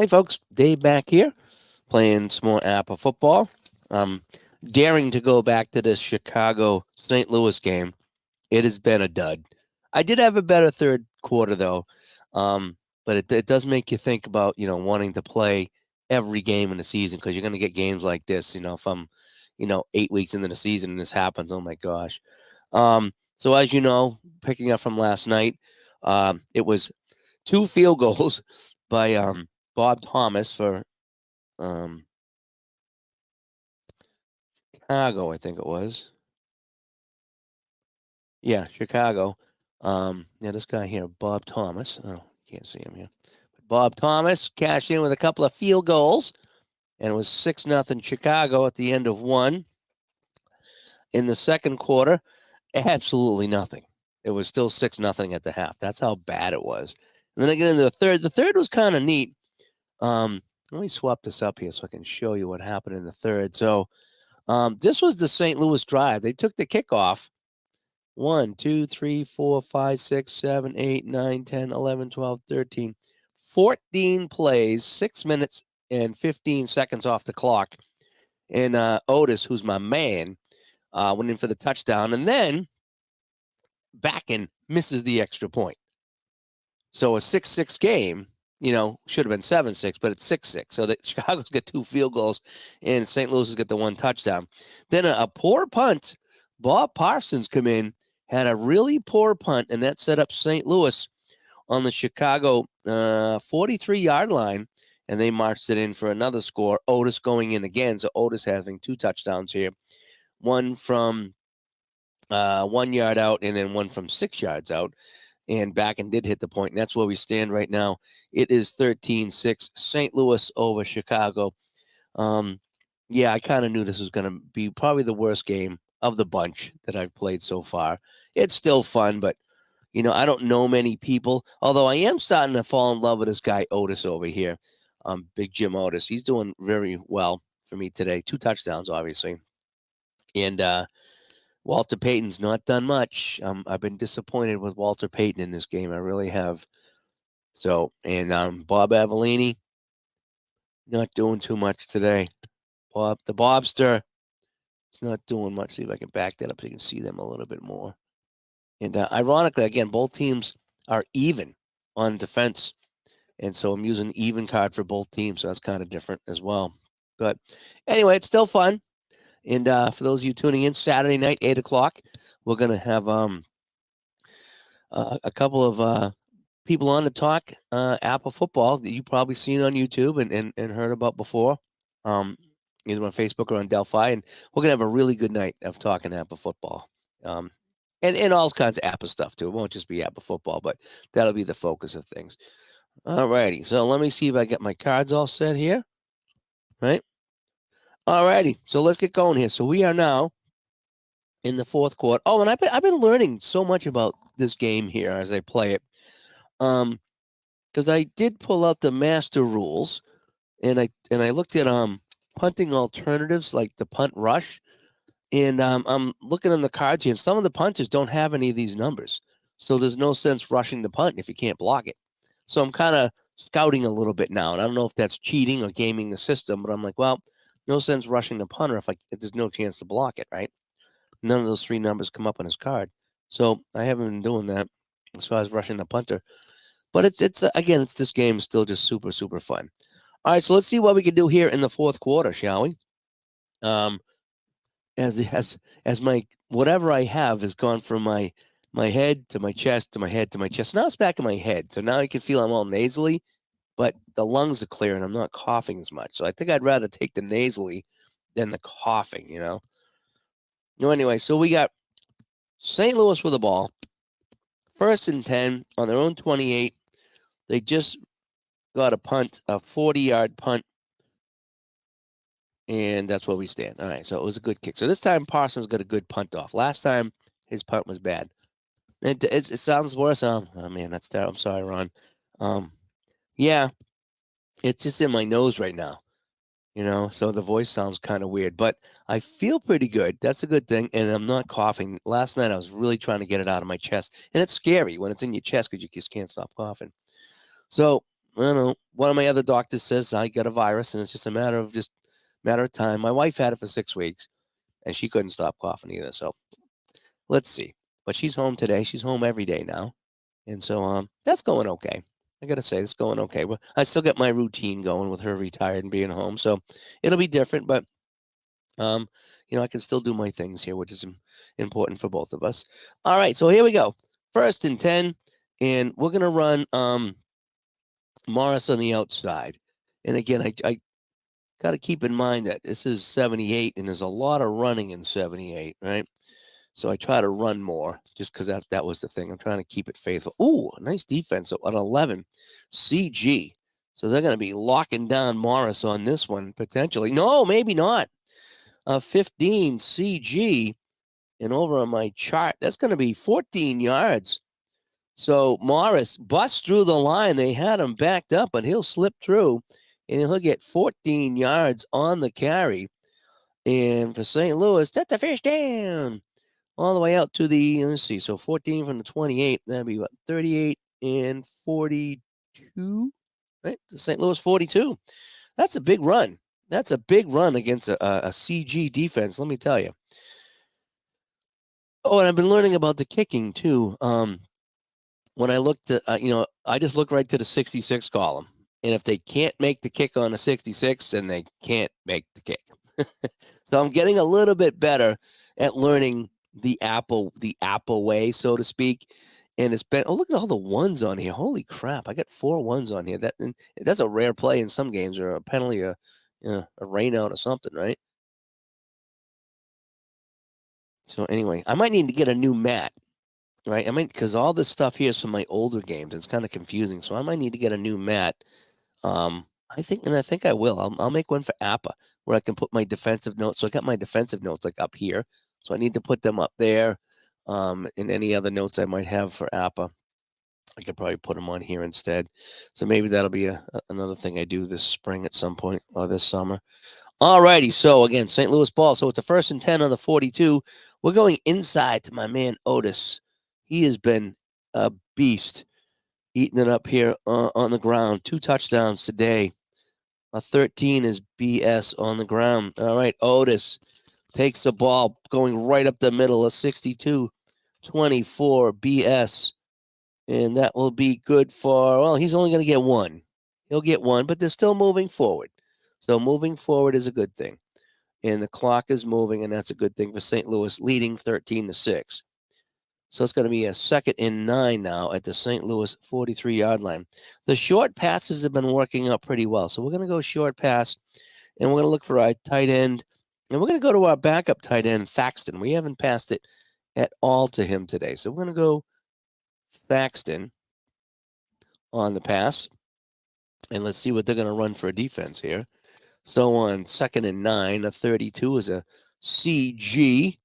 Hey, folks, Dave back here playing some more APBA football. Daring to go back to this Chicago St. Louis game. It has been a dud. I did have a better third quarter, though, but it does make you think about, wanting to play every game in the season because you're going to get games like this, if I'm, 8 weeks into the season and this happens. Oh, my gosh. So, as you know, picking up from last night, it was 2 field goals by Bob Thomas for Chicago, I think it was. Yeah, Chicago. This guy here, Bob Thomas. Oh, you can't see him here. Bob Thomas cashed in with a couple of field goals, and it was 6-0 Chicago at the end of one. In the second quarter, absolutely nothing. It was still 6-0 at the half. That's how bad it was. And then I get into the third. The third was kind of neat. Let me swap this up here so I can show you what happened in the third. So this was the St. Louis drive. They took the kickoff. 1, 2, 3, 4, 5, 6, 7, 8, 9, 10, 11, 12, 13, 14 plays, 6 minutes and 15 seconds off the clock. And Otis, who's my man, went in for the touchdown. And then Backen misses the extra point. So a 6-6 game, should have been 7-6, but it's 6-6. So that Chicago's got 2 field goals and St. Louis has got the 1 touchdown. Then a poor punt. Bob Parsons come in, had a really poor punt, and that set up St. Louis on the Chicago 43-yard line, and they marched it in for another score. Otis going in again, so Otis having 2 touchdowns here. One from 1 yard out and then one from 6 yards out. And Backen did hit the point, and that's where we stand right now. It is 13-6, St. Louis over Chicago. I kind of knew this was going to be probably the worst game of the bunch that I've played so far. It's still fun, but, I don't know many people, although I am starting to fall in love with this guy Otis over here, Big Jim Otis. He's doing very well for me today. 2 touchdowns, obviously. And Walter Payton's not done much. I've been disappointed with Walter Payton in this game. I really have. So, and Bob Avellini, not doing too much today. Bob, the Bobster, it's not doing much. See if I can back that up so you can see them a little bit more. And ironically, again, both teams are even on defense. And so I'm using even card for both teams. So that's kind of different as well. But anyway, it's still fun. And for those of you tuning in, Saturday night, 8 o'clock, we're going to have a couple of people on to talk APBA football that you've probably seen on YouTube and heard about before, either on Facebook or on Delphi. And we're going to have a really good night of talking APBA football. And all kinds of APBA stuff, too. It won't just be APBA football, but that'll be the focus of things. All righty. So let me see if I get my cards all set here. Right? All righty. So let's get going here. So we are now in the fourth quarter. Oh, and I've been learning so much about this game here as I play it. Because I did pull out the master rules, and I looked at punting alternatives like the punt rush. And I'm looking on the cards here, and some of the punters don't have any of these numbers. So there's no sense rushing the punt if you can't block it. So I'm kind of scouting a little bit now. And I don't know if that's cheating or gaming the system, but I'm like, well, no sense rushing the punter if there's no chance to block it, right? None of those 3 numbers come up on his card. So I haven't been doing that as far as rushing the punter. But it's this game is still just super, super fun. All right, so let's see what we can do here in the fourth quarter, shall we? As my whatever I have has gone from my head to my chest to my head to my chest. Now it's back in my head, so now I can feel I'm all nasally, but the lungs are clear and I'm not coughing as much. So I think I'd rather take the nasally than the coughing. Anyway, so we got St. Louis with the ball, 1st and 10 on their own 28. They just got a 40-yard punt. And that's where we stand. All right, so it was a good kick. So this time Parsons got a good punt off. Last time his punt was bad. It sounds worse. Oh man, that's terrible. I'm sorry, Ron. Yeah, it's just in my nose right now. So the voice sounds kind of weird, but I feel pretty good. That's a good thing, and I'm not coughing. Last night I was really trying to get it out of my chest, and it's scary when it's in your chest because you just can't stop coughing. So I don't know. One of my other doctors says I got a virus, and it's just a matter of time. My wife had it for 6 weeks, and she couldn't stop coughing either. So let's see. But she's home today. She's home every day now, and so that's going okay. I gotta say, it's going okay. Well, I still got my routine going with her retired and being home, so it'll be different. But um, I can still do my things here, which is important for both of us. All right, so here we go. 1st and 10, and we're gonna run Morris on the outside. And again, I got to keep in mind that this is 78, and there's a lot of running in 78, right? So I try to run more just because that was the thing. I'm trying to keep it faithful. Ooh, nice defense. So at 11, CG. So they're going to be locking down Morris on this one potentially. No, maybe not. 15, CG. And over on my chart, that's going to be 14 yards. So Morris busts through the line. They had him backed up, but he'll slip through, and he'll get 14 yards on the carry. And for St. Louis, that's a first down. All the way out to the, let's see, so 14 from the 28. That'd be what, 38 and 42, right? To St. Louis 42. That's a big run. That's a big run against a CG defense, let me tell you. Oh, and I've been learning about the kicking too. When I looked at, I just look right to the 66 column. And if they can't make the kick on the 66, then they can't make the kick. So I'm getting a little bit better at learning the APBA way, so to speak. And it's been, look at all the ones on here. Holy crap. I got 4 ones on here. That's a rare play in some games, or a penalty, or a rain out or something, right? So anyway, I might need to get a new mat. Right, because all this stuff here is from my older games. It's kind of confusing, so I might need to get a new mat. I think I will. I'll make one for APBA where I can put my defensive notes. So I got my defensive notes like up here, so I need to put them up there. And any other notes I might have for APBA, I could probably put them on here instead. So maybe that'll be another thing I do this spring at some point, or this summer. All righty. So again, St. Louis ball. So it's a 1st and 10 on the 42. We're going inside to my man Otis. He has been a beast, eating it up here on the ground. 2 touchdowns today. A 13 is BS on the ground. All right, Otis takes the ball, going right up the middle. A 62-24 BS. And that will be good for, well, he's only going to get 1. He'll get 1, but they're still moving forward. So moving forward is a good thing. And the clock is moving, and that's a good thing for St. Louis, leading 13-6. So it's going to be a 2nd and 9 now at the St. Louis 43-yard line. The short passes have been working out pretty well. So we're going to go short pass, and we're going to look for our tight end. And we're going to go to our backup tight end, Thaxton. We haven't passed it at all to him today. So we're going to go Thaxton on the pass. And let's see what they're going to run for a defense here. So on 2nd and 9, a 32 is a CG.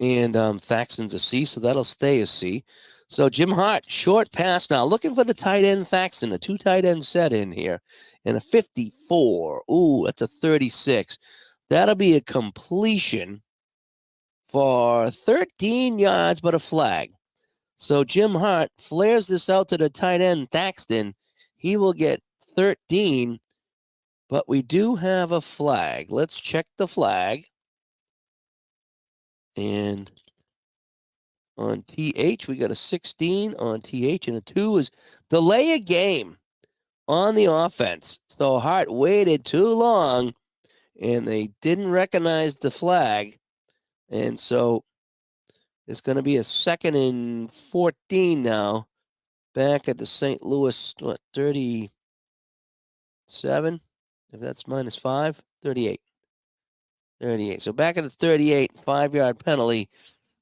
And Thaxton's a C, so that'll stay a C. So Jim Hart, short pass now. Looking for the tight end Thaxton, a 2 tight end set in here. And a 54. Ooh, that's a 36. That'll be a completion for 13 yards, but a flag. So Jim Hart flares this out to the tight end Thaxton. He will get 13, but we do have a flag. Let's check the flag. And on TH, we got a 16 on TH, and a 2 is delay a game on the offense. So Hart waited too long, and they didn't recognize the flag. And so it's going to be a 2nd and 14 now, back at the St. Louis, 37? If that's -5, 38. 38. So back at the 38, 5-yard penalty.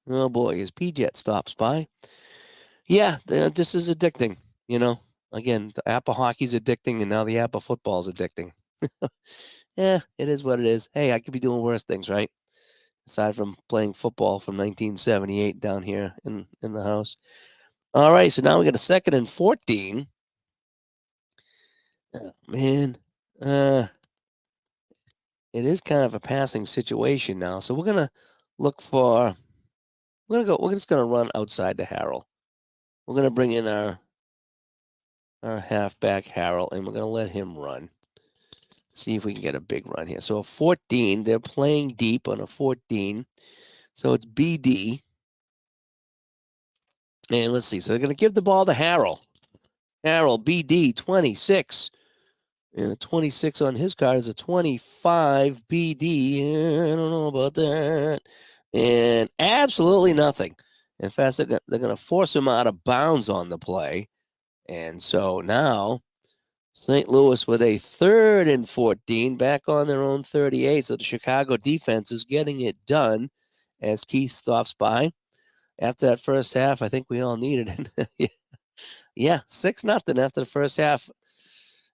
Oh boy, as P-Jet stops by. Yeah, this is addicting, Again, the APBA hockey's addicting, and now the APBA football is addicting. Yeah, it is what it is. Hey, I could be doing worse things, right? Aside from playing football from 1978 down here in the house. All right, so now we got a 2nd and 14. Oh, man, it is kind of a passing situation now. So we're gonna look for. We're just gonna run outside to Harrell. We're gonna bring in our our halfback Harold, and we're going to let him run. See if we can get a big run here. So a 14, they're playing deep on a 14. So it's BD. And let's see. So they're going to give the ball to Harold. Harold, BD, 26. And a 26 on his card is a 25 BD. I don't know about that. And absolutely nothing. In fact, they're going to force him out of bounds on the play. And so now St. Louis with a 3rd and 14 back on their own 38. So the Chicago defense is getting it done as Keith stops by. After that first half, I think we all needed it. Yeah, 6-0 after the first half.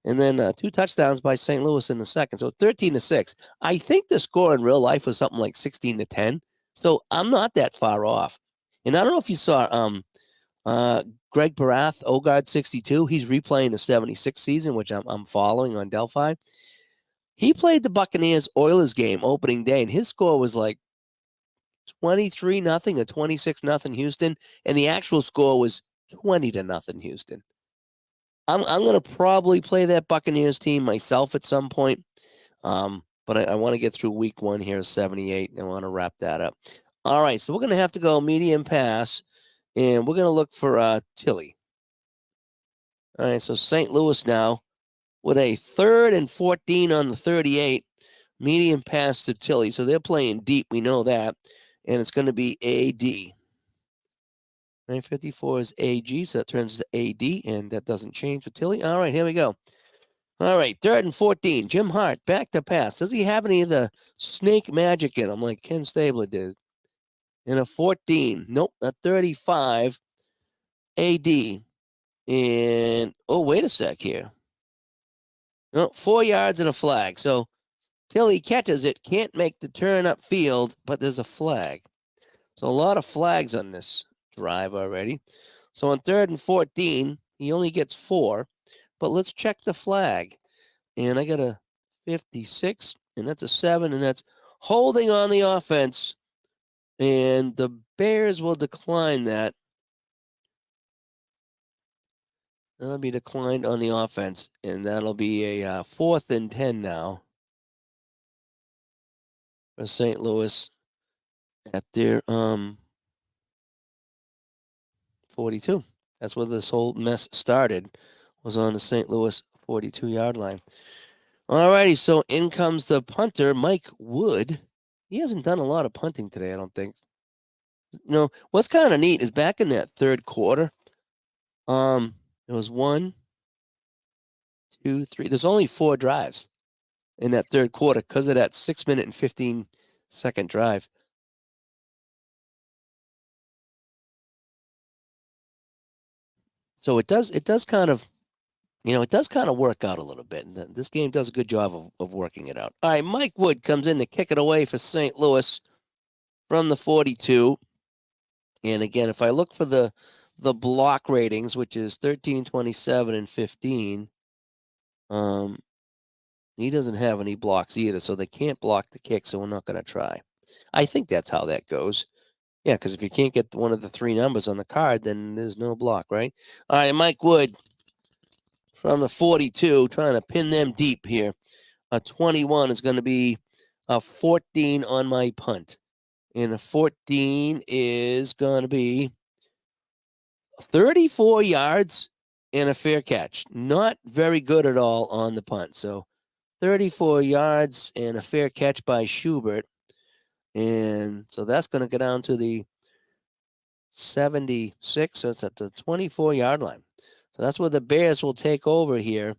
And then 2 touchdowns by St. Louis in the second. So 13-6. I think the score in real life was something like 16-10. So I'm not that far off. And I don't know if you saw Greg Barath, Ogard 62. He's replaying the 76 season, which I'm following on Delphi. He played the Buccaneers Oilers game opening day, and his score was like 23-0 or 26-0 Houston, and the actual score was 20-0 Houston. I'm going to probably play that Buccaneers team myself at some point, but I want to get through week 1 here, 78, and I want to wrap that up. All right, so we're going to have to go medium pass, and we're going to look for Tilly. All right, so St. Louis now with a 3rd and 14 on the 38, medium pass to Tilly. So they're playing deep, we know that, and it's going to be AD. 954 is AG, so that turns to AD, and that doesn't change with Tilly. All right, here we go. All right, 3rd and 14. Jim Hart, back to pass. Does he have any of the snake magic in him like Ken Stabler did? And a 14. Nope, a 35. AD. And, oh, wait a sec here. No, 4 yards and a flag. So Tilly catches it, can't make the turn upfield, but there's a flag. So a lot of flags on this drive already. So on 3rd and 14, he only gets 4. But let's check the flag. And I got a 56, and that's a 7, and that's holding on the offense. And the Bears will decline that. That'll be declined on the offense, and that'll be a 4th and 10 now for St. Louis at their 42. That's where this whole mess started, was on the St. Louis 42-yard line. All righty, so in comes the punter, Mike Wood. He hasn't done a lot of punting today, I don't think. What's kind of neat is back in that 3rd quarter, it was 1, 2, 3. There's only 4 drives in that 3rd quarter because of that 6-minute and 15-second drive. So it does kind of, it does kind of work out a little bit. And this game does a good job of working it out. All right, Mike Wood comes in to kick it away for St. Louis from the 42. And again, if I look for the block ratings, which is 13, 27, and 15, he doesn't have any blocks either, so they can't block the kick, so we're not going to try. I think that's how that goes. Yeah, because if you can't get one of the 3 numbers on the card, then there's no block, right? All right, Mike Wood from the 42, trying to pin them deep here. A 21 is going to be a 14 on my punt. And a 14 is going to be 34 yards and a fair catch. Not very good at all on the punt. So 34 yards and a fair catch by Schubert. And so that's going to go down to the 76. So it's at the 24-yard line. So that's where the Bears will take over here.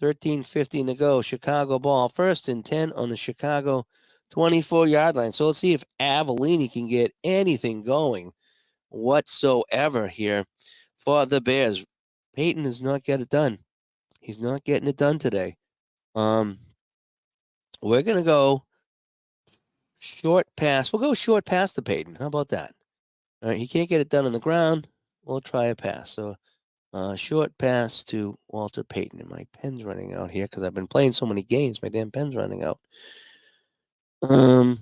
13:50 to go. Chicago ball. 1st and 10 on the Chicago 24-yard line. So let's see if Avellini can get anything going whatsoever here for the Bears. Peyton does not get it done. He's not getting it done today. We're going to go short pass. We'll go short pass to Peyton. How about that? All right, he can't get it done on the ground. We'll try a pass. So short pass to Walter Payton. And my pen's running out here because I've been playing so many games. My damn pen's running out. All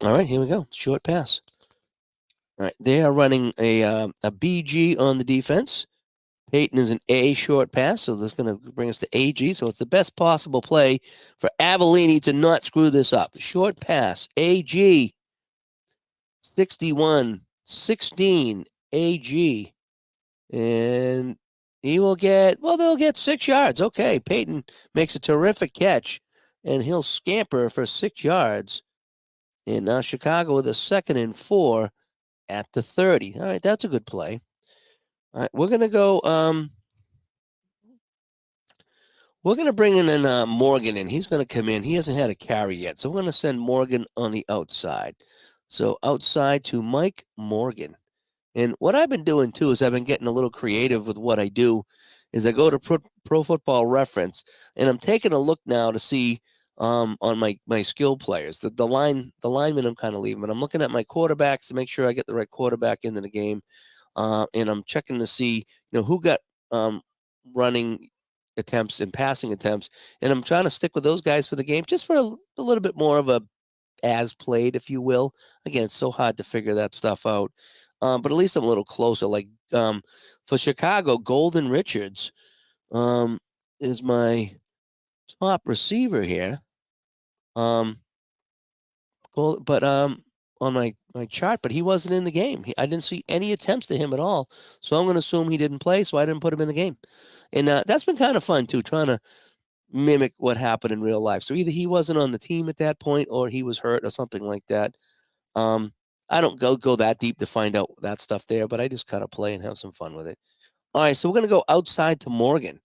right, here we go. Short pass. All right, they are running a BG on the defense. Peyton is an A short pass, so that's going to bring us to AG. So it's the best possible play for Avellini to not screw this up. Short pass, AG, 61-16, AG. And he will get, well, they'll get 6 yards. Okay, Peyton makes a terrific catch, and he'll scamper for 6 yards. And now Chicago with a 2nd and 4 at the 30. All right, that's a good play. All right, we're going to go, we're going to bring in Morgan in. He's going to come in. He hasn't had a carry yet, so we're going to send Morgan on the outside. So outside to Mike Morgan. And what I've been doing too is I've been getting a little creative with what I do. Is I go to Pro Football Reference and I'm taking a look now to see on my skill players. The linemen I'm kind of leaving, but I'm looking at my quarterbacks to make sure I get the right quarterback into the game. And I'm checking to see who got running attempts and passing attempts, and I'm trying to stick with those guys for the game, just for a little bit more of a as played, if you will. Again, it's so hard to figure that stuff out. But at least I'm a little closer. Like for Chicago, Golden Richards is my top receiver here. But on my chart, but he wasn't in the game. I didn't see any attempts to him at all. So I'm going to assume he didn't play, so I didn't put him in the game. And that's been kind of fun too, trying to mimic what happened in real life. So either he wasn't on the team at that point, or he was hurt, or something like that. I don't go that deep to find out that stuff there, but I just kind of play and have some fun with it. All right, so we're going to go outside to Morgan.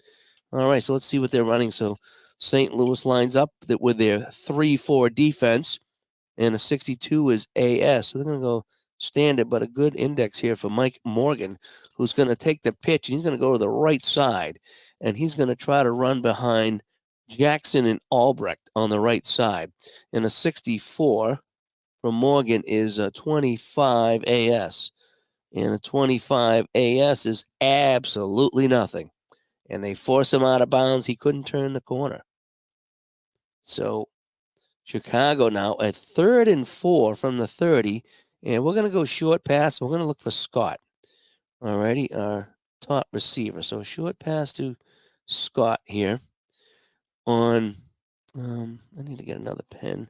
All right, so let's see what they're running. So St. Louis lines up with their 3-4 defense, and a 62 is AS. So they're going to go standard, but a good index here for Mike Morgan, who's going to take the pitch. He's going to go to the right side, and he's going to try to run behind Jackson and Albrecht on the right side. And a 64 from Morgan is a 25 AS. And a 25 AS is absolutely nothing. And they force him out of bounds. He couldn't turn the corner. So Chicago now at 3rd and 4 from the 30. And we're going to go short pass. We're going to look for Scott. All righty, our top receiver. So short pass to Scott here on, I need to get another pen.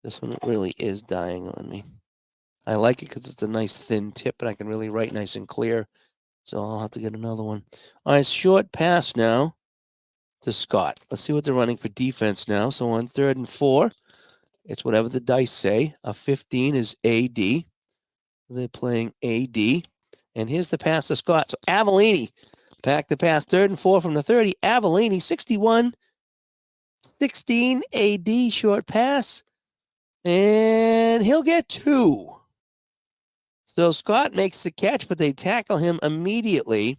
This one really is dying on me. I like it because it's a nice thin tip and I can really write nice and clear. So I'll have to get another one. All right, short pass now to Scott. Let's see what they're running for defense now. So on 3rd and 4, it's whatever the dice say. A 15 is AD. They're playing AD. And here's the pass to Scott. So Avellini back to pass 3rd and 4 from the 30. Avellini, 61-16 AD short pass. And he'll get 2. So Scott makes the catch, but they tackle him immediately.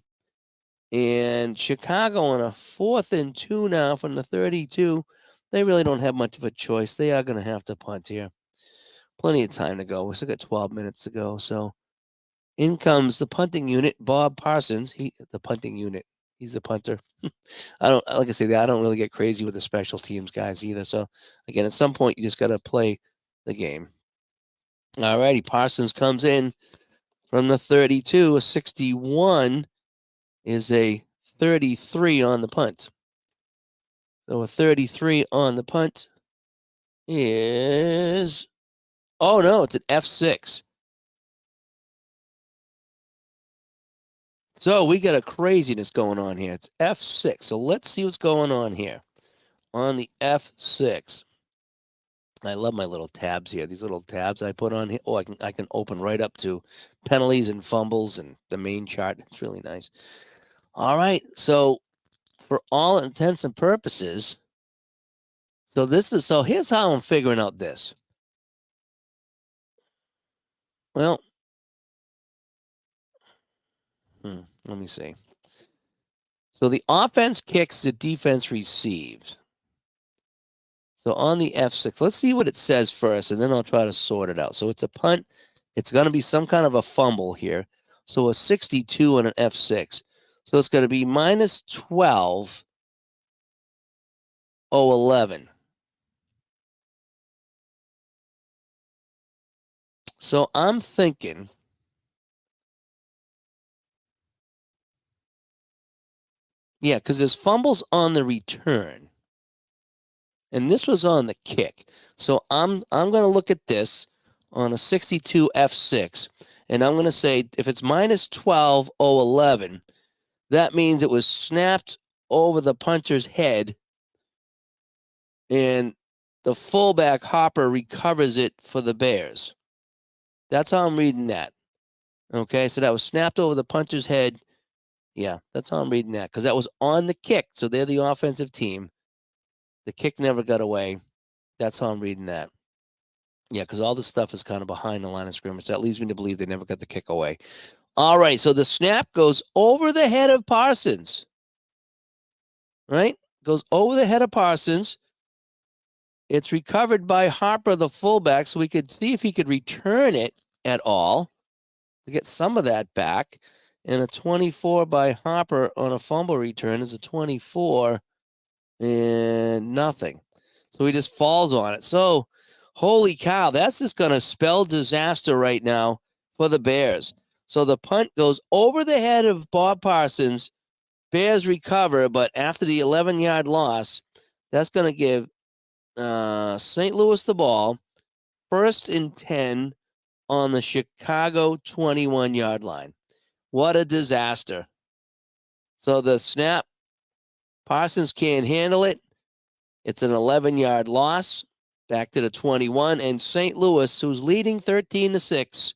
And Chicago on a 4th and 2 now from the 32. They really don't have much of a choice. They are going to have to punt here. Plenty of time to go. We still got 12 minutes to go. So in comes the punting unit, Bob Parsons. The punting unit. He's the punter. I don't really get crazy with the special teams guys either. So again, at some point you just got to play the game. All righty, Parsons comes in from the 32. A 61 is a 33 on the punt. So a 33 on the punt is, oh no, it's an F6. So we got a craziness going on here. It's F6. So let's see what's going on here on the F6. I love my little tabs here. These little tabs I put on here. Oh, I can open right up to penalties and fumbles and the main chart. It's really nice. All right. So for all intents and purposes, so here's how I'm figuring out this. Well, let me see. So the offense kicks, the defense receives. So on the F6, let's see what it says first, and then I'll try to sort it out. So it's a punt. It's going to be some kind of a fumble here. So a 62 on an F6. So it's going to be minus 12, 11. So I'm thinking Yeah, because there's fumbles on the return. And this was on the kick. So I'm going to look at this on a 62 F6, and I'm going to say if it's minus 12.011, that means it was snapped over the punter's head, and the fullback Hopper recovers it for the Bears. That's how I'm reading that. Okay, so that was snapped over the punter's head. Yeah, that's how I'm reading that, because that was on the kick. So they're the offensive team. The kick never got away. That's how I'm reading that. Yeah, because all this stuff is kind of behind the line of scrimmage. That leads me to believe they never got the kick away. All right, so the snap goes over the head of Parsons. Right? Goes over the head of Parsons. It's recovered by Harper, the fullback, so we could see if he could return it at all to get some of that back. And a 24 by Harper on a fumble return is a 24 and nothing. So he just falls on it. So, holy cow, that's just going to spell disaster right now for the Bears. So the punt goes over the head of Bob Parsons. Bears recover, but after the 11-yard loss, that's going to give St. Louis the ball, 1st and 10 on the Chicago 21-yard line. What a disaster. So the snap, Parsons can't handle it. It's an 11-yard loss back to the 21, and St. Louis, who's leading 13-6,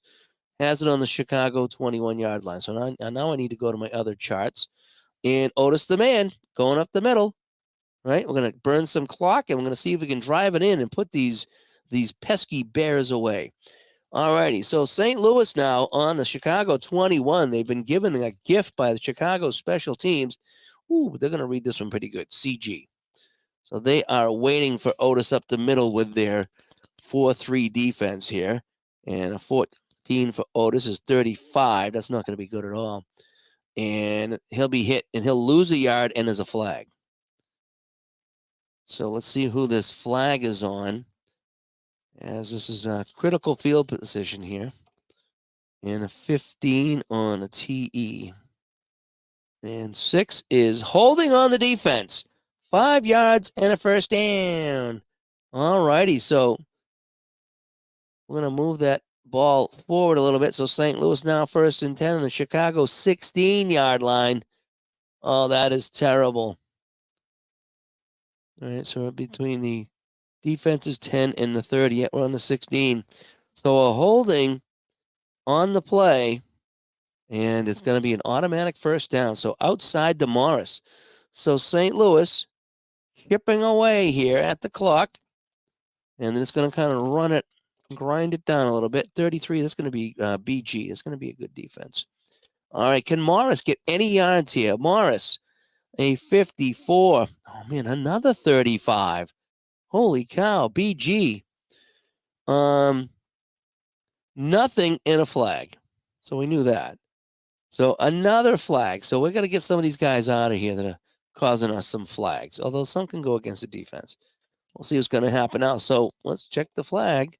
has it on the Chicago 21-yard line. So now I need to go to my other charts. And Otis the man going up the middle, right? We're going to burn some clock, and we're going to see if we can drive it in and put these pesky Bears away. All righty, so St. Louis now on the Chicago 21. They've been given a gift by the Chicago special teams. Ooh, they're going to read this one pretty good, CG. So they are waiting for Otis up the middle with their 4-3 defense here. And a 14 for Otis is 35. That's not going to be good at all. And he'll be hit, and he'll lose a yard, and there's a flag. So let's see who this flag is on, as this is a critical field position here. And a 15 on a TE. And 6 is holding on the defense. 5 yards and a first down. All righty, so we're going to move that ball forward a little bit. So St. Louis now 1st and 10 on the Chicago 16-yard line. Oh, that is terrible. All right, so we're between the defense's 10 and the 30. Yet we're on the 16. So a holding on the play, and it's going to be an automatic first down. So outside the Morris. So St. Louis chipping away here at the clock, and then it's going to kind of run it, grind it down a little bit. 33, that's going to be BG. It's going to be a good defense. All right, can Morris get any yards here? Morris, a 54. Oh, man, another 35. Holy cow, BG. Nothing in a flag. So we knew that. So another flag. So we're going to get some of these guys out of here that are causing us some flags, although some can go against the defense. We'll see what's going to happen now. So let's check the flag.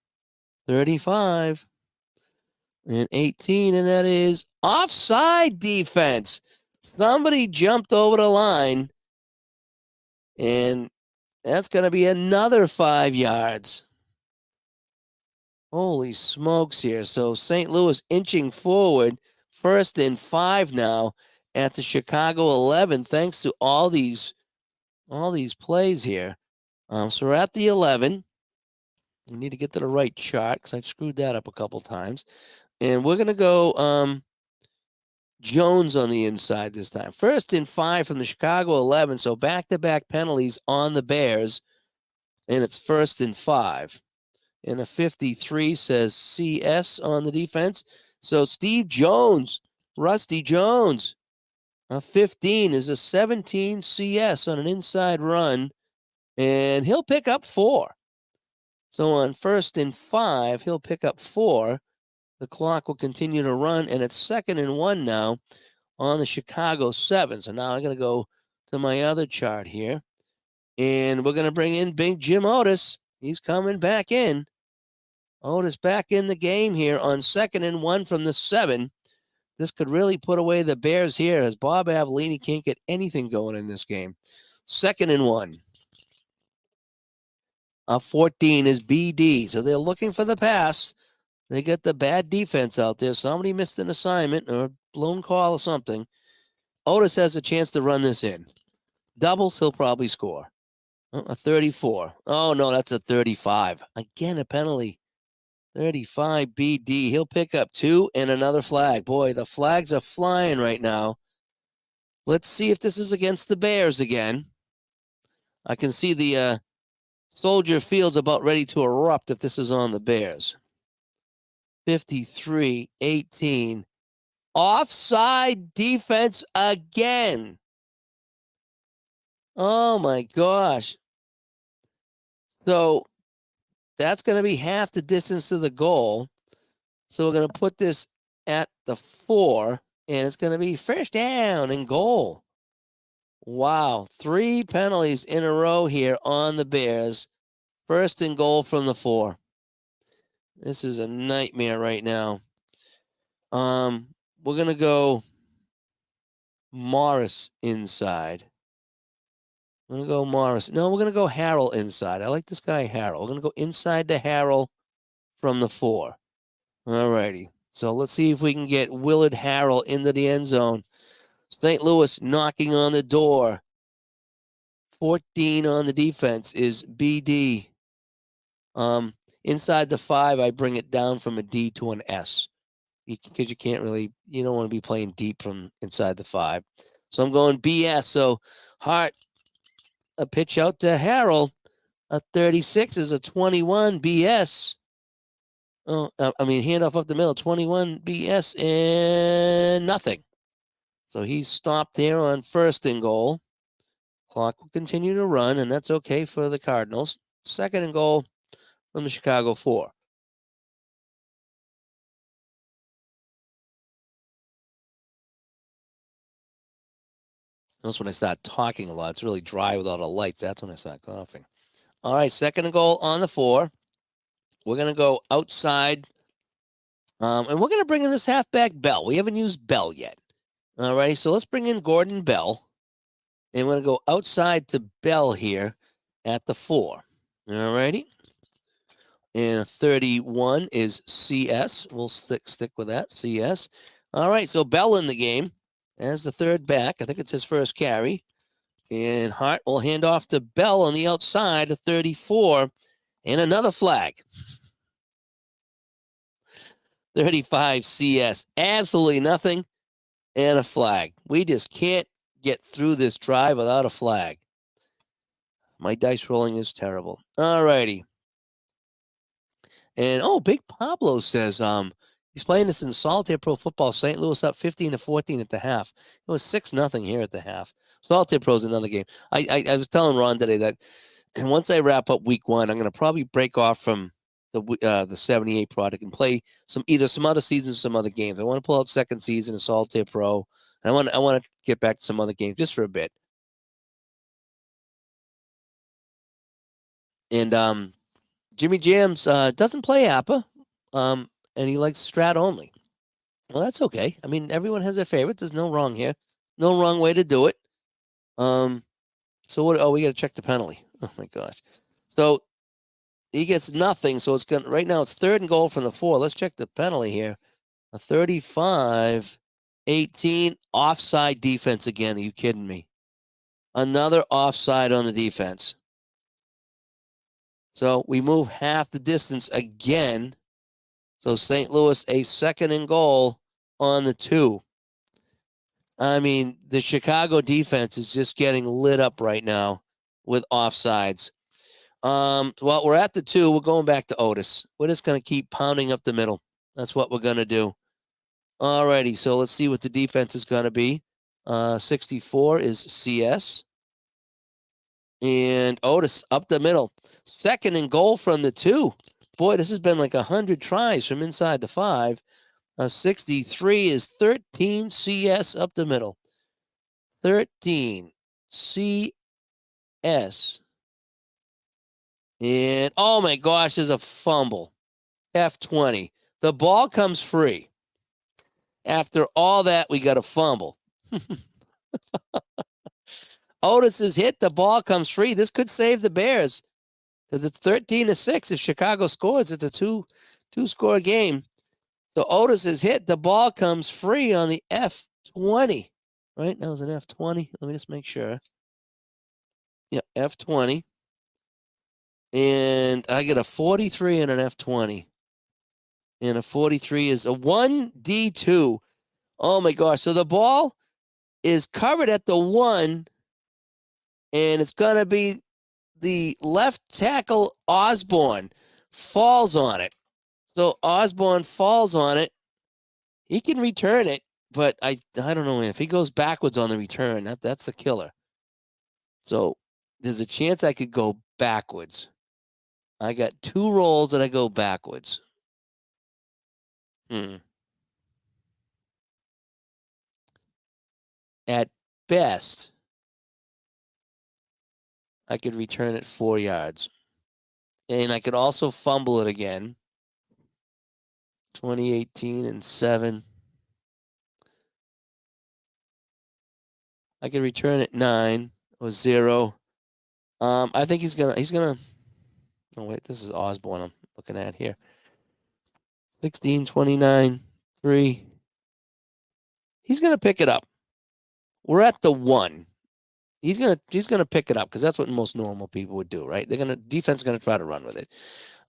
35 and 18, and that is offside defense. Somebody jumped over the line, and that's going to be another 5 yards. Holy smokes here. So St. Louis inching forward, 1st and 5 now at the Chicago 11, thanks to all these plays here. So we're at the 11. We need to get to the right chart because I've screwed that up a couple times. And we're going to go Jones on the inside this time. 1st and 5 from the Chicago 11. So back-to-back penalties on the Bears. And it's 1st and 5. And a 53 says CS on the defense. So Steve Jones, Rusty Jones, a 15 is a 17 CS on an inside run. And he'll pick up 4. So on 1st and 5, he'll pick up 4. The clock will continue to run, and it's 2nd and 1 now on the Chicago 7. So now I'm going to go to my other chart here, and we're going to bring in Big Jim Otis. He's coming back in. Otis back in the game here on 2nd and 1 from the 7. This could really put away the Bears here, as Bob Avellini can't get anything going in this game. 2nd and 1. 14 is BD, so they're looking for the pass. They got the bad defense out there. Somebody missed an assignment or a blown call or something. Otis has a chance to run this in. Doubles, he'll probably score. A 34. Oh, no, that's a 35. Again, a penalty. 35 BD. He'll pick up 2 and another flag. Boy, the flags are flying right now. Let's see if this is against the Bears again. I can see the Soldier Field's about ready to erupt if this is on the Bears. 53-18. Offside defense again. Oh, my gosh. So that's going to be half the distance to the goal. So we're going to put this at the 4, and it's going to be first down and goal. Wow. 3 penalties in a row here on the Bears. 1st and goal from the 4. This is a nightmare right now. We're going to go Morris inside. I'm going to go Morris. No, we're going to go Harrell inside. I like this guy, Harrell. We're going to go inside to Harrell from the 4. All righty. So let's see if we can get Willard Harrell into the end zone. St. Louis knocking on the door. 14 on the defense is BD. Inside the 5, I bring it down from a D to an S. Because you can't really, you don't want to be playing deep from inside the 5. So I'm going BS. So Hart, a pitch out to Harrell. A 36 is a 21 BS. Oh, I mean, handoff up the middle, 21 BS and nothing. So he's stopped there on 1st and goal. Clock will continue to run, and that's okay for the Cardinals. 2nd and goal from the Chicago 4. Notice when I start talking a lot, it's really dry without a light. That's when I start coughing. All right, 2nd and goal on the 4. We're going to go outside. And we're going to bring in this halfback Bell. We haven't used Bell yet. All right, so let's bring in Gordon Bell. And we're going to go outside to Bell here at the 4. All righty. And 31 is CS. We'll stick with that, CS. All right, so Bell in the game as the 3rd back. I think it's his first carry. And Hart will hand off to Bell on the outside of 34. And another flag. 35 CS. Absolutely nothing. And a flag. We just can't get through this drive without a flag. My dice rolling is terrible. All righty. And Big Pablo says he's playing this in Solitaire Pro Football. St. Louis up 15-14 at the half. It was 6-0 here at the half. Solitaire Pro's another game. I was telling Ron today that, and once I wrap up week 1, I'm going to probably break off from the 78 product and play some other seasons, some other games. I want to pull out 2nd season of Solitaire Pro, and I want to get back to some other games just for a bit. And Jimmy Jams doesn't play APBA, and he likes Strat only. Well, that's okay. I mean, everyone has their favorite. There's no wrong here. No wrong way to do it. So what? Oh, we got to check the penalty. Oh my gosh. So he gets nothing. So it's going right now. It's 3rd and goal from the 4. Let's check the penalty here. A 35-18 offside defense again. Are you kidding me? Another offside on the defense. So we move half the distance again. So St. Louis a 2nd and goal on the 2. I mean, the Chicago defense is just getting lit up right now with offsides. Well, we're at the 2. We're going back to Otis. We're just going to keep pounding up the middle. That's what we're going to do. All righty. So let's see what the defense is going to be. 64 is CS. And Otis up the middle. 2nd and goal from the 2. Boy, this has been like 100 tries from inside the 5. 63 is 13 CS up the middle. 13 CS. And oh my gosh, there's a fumble. F20. The ball comes free. After all that, we got a fumble. Otis is hit. The ball comes free. This could save the Bears because it's 13-6. If Chicago scores, it's a two-score game. So Otis is hit. The ball comes free on the F20. Right? That was an F20. Let me just make sure. Yeah, F20. And I get a 43 and an F20. And a 43 is a 1D2. Oh my gosh. So the ball is covered at the 1, and it's going to be the left tackle Osborne falls on it. So Osborne falls on it. He can return it, but I don't know if he goes backwards on the return. That's the killer. So there's a chance I could go backwards. I got 2 rolls that I go backwards. At best, I could return it 4 yards. And I could also fumble it again. 2018 and 7. I could return it 9 or 0. I think he's gonna. Oh wait, this is Osborne I'm looking at here. 16, 29, 3. He's gonna pick it up. We're at the 1. He's gonna pick it up because that's what most normal people would do, right? Defense is gonna try to run with it.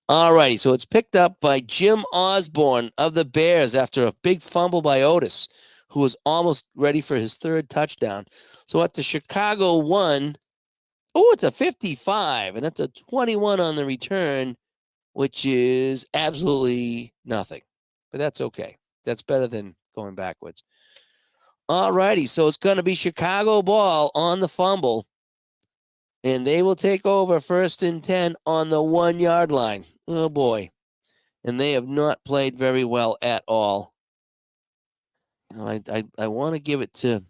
All righty, so it's picked up by Jim Osborne of the Bears after a big fumble by Otis, who was almost ready for his 3rd touchdown. So at the Chicago 1, it's a 55, and that's a 21 on the return, which is absolutely nothing. But that's okay. That's better than going backwards. All righty, so it's going to be Chicago ball on the fumble. And they will take over 1st and 10 on the 1-yard line. Oh, boy. And they have not played very well at all. I want to give it to...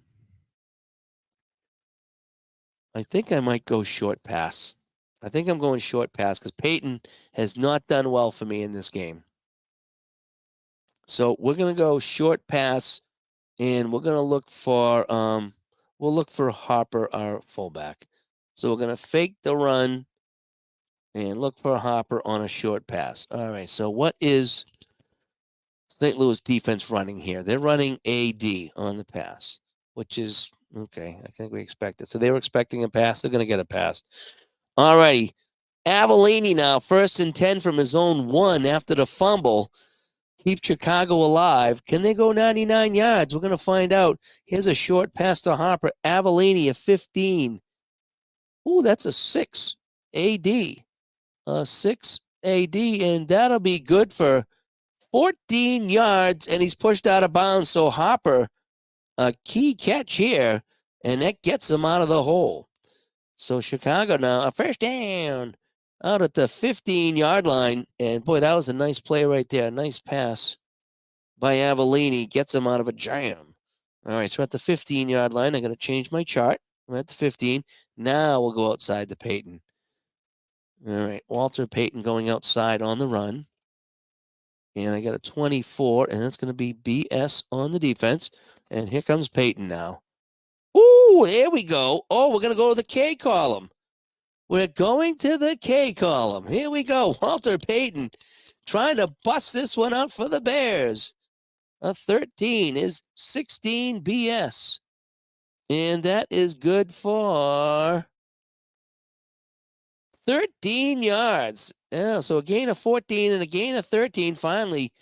I think I might go short pass. I think I'm going short pass because Peyton has not done well for me in this game. So we're going to go short pass, and we're going to look for... we'll look for Harper, our fullback. So we're going to fake the run and look for Harper on a short pass. All right, so what is St. Louis defense running here? They're running AD on the pass, which is, okay, I think we expected. So they were expecting a pass. They're going to get a pass. All righty. Avellini now, 1st and 10 from his own 1 after the fumble. Keep Chicago alive. Can they go 99 yards? We're going to find out. Here's a short pass to Harper. Avellini, a 15. Ooh, that's a 6 AD. A 6 AD, and that'll be good for 14 yards, and he's pushed out of bounds. So Harper, a key catch here, and that gets him out of the hole. So Chicago now, a 1st down out at the 15-yard line. And boy, that was a nice play right there. A nice pass by Avellini. Gets him out of a jam. All right, so at the 15-yard line, I'm going to change my chart. I'm at the 15. Now we'll go outside to Peyton. All right, Walter Payton going outside on the run. And I got a 24, and that's going to be BS on the defense. And here comes Peyton now. Ooh, there we go. Oh, we're going to go to the K column. We're going to the K column. Here we go. Walter Payton trying to bust this one out for the Bears. A 13 is 16 BS. And that is good for 13 yards. Yeah, so a gain of 14 and a gain of 13. Finally,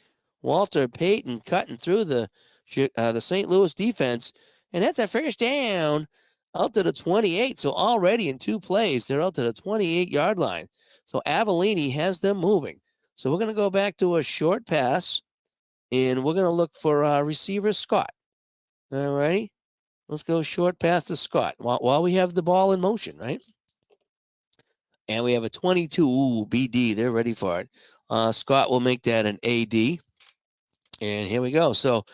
Walter Payton cutting through the St. Louis defense. And that's a 1st down out to the 28. So already in 2 plays, they're out to the 28-yard line. So Avellini has them moving. So we're going to go back to a short pass, and we're going to look for receiver Scott. All righty. Let's go short pass to Scott while we have the ball in motion, right? And we have a 22. Ooh, BD. They're ready for it. Scott will make that an AD. And here we go. So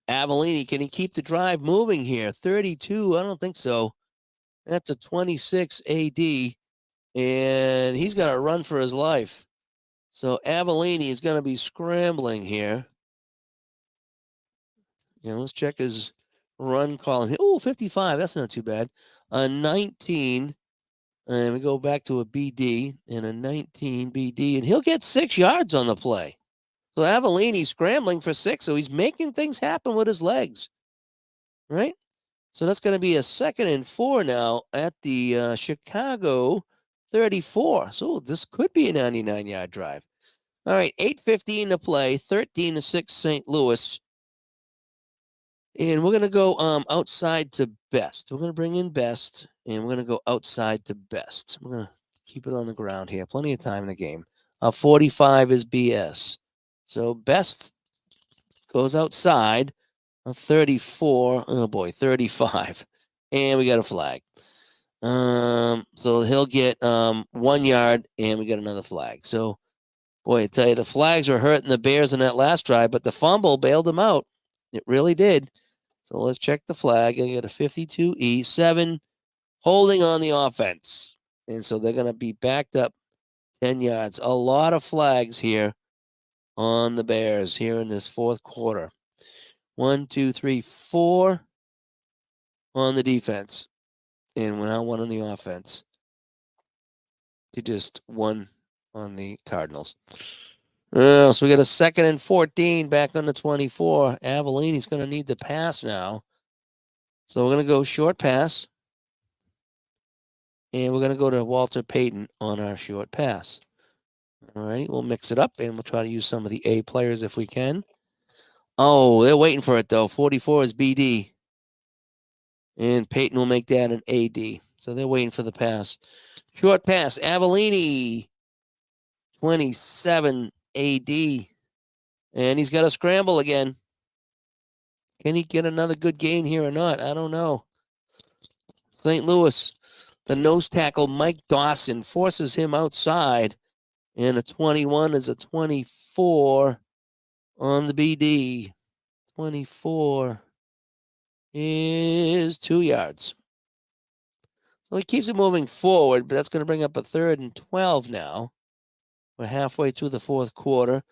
Avellini, can he keep the drive moving here? 32. I don't think so. That's a 26 AD. And he's got to run for his life. So Avellini is going to be scrambling here. And let's check his run column. Oh, 55. That's not too bad. A 19. And we go back to a BD and a 19 BD. And he'll get 6 yards on the play. So Avellini's scrambling for 6. So he's making things happen with his legs. Right? So that's going to be a 2nd and 4 now at the Chicago 34. So this could be a 99-yard drive. All right, 8:15 to play, 13-6 St. Louis. And we're going to go outside to best. We're going to bring in best, and we're going to go outside to best. We're going to keep it on the ground here. Plenty of time in the game. 45 is BS. So best goes outside. 34. Oh, boy, 35. And we got a flag. So he'll get 1 yard, and we get another flag. So, boy, I tell you, the flags were hurting the Bears in that last drive, but the fumble bailed them out. It really did. So let's check the flag. I got a 52E, 7 holding on the offense. And so they're going to be backed up 10 yards. A lot of flags here on the Bears here in this fourth quarter. 1, 2, 3, 4 on the defense. And we're now 1 on the offense. To just 1 on the Cardinals. So we got a 2nd and 14 back on the 24. Avellini's going to need the pass now. So we're going to go short pass. And we're going to go to Walter Payton on our short pass. All right, we'll mix it up, and we'll try to use some of the A players if we can. Oh, they're waiting for it, though. 44 is BD. And Payton will make that an AD. So they're waiting for the pass. Short pass, Avellini. 27 AD. And he's got a scramble again. Can he get another good gain here or not? I don't know. St. Louis, the nose tackle, Mike Dawson, forces him outside. And a 21 is a 24 on the BD. 24 is 2 yards. So he keeps it moving forward, but that's going to bring up a 3rd and 12 now. We're halfway through the fourth quarter.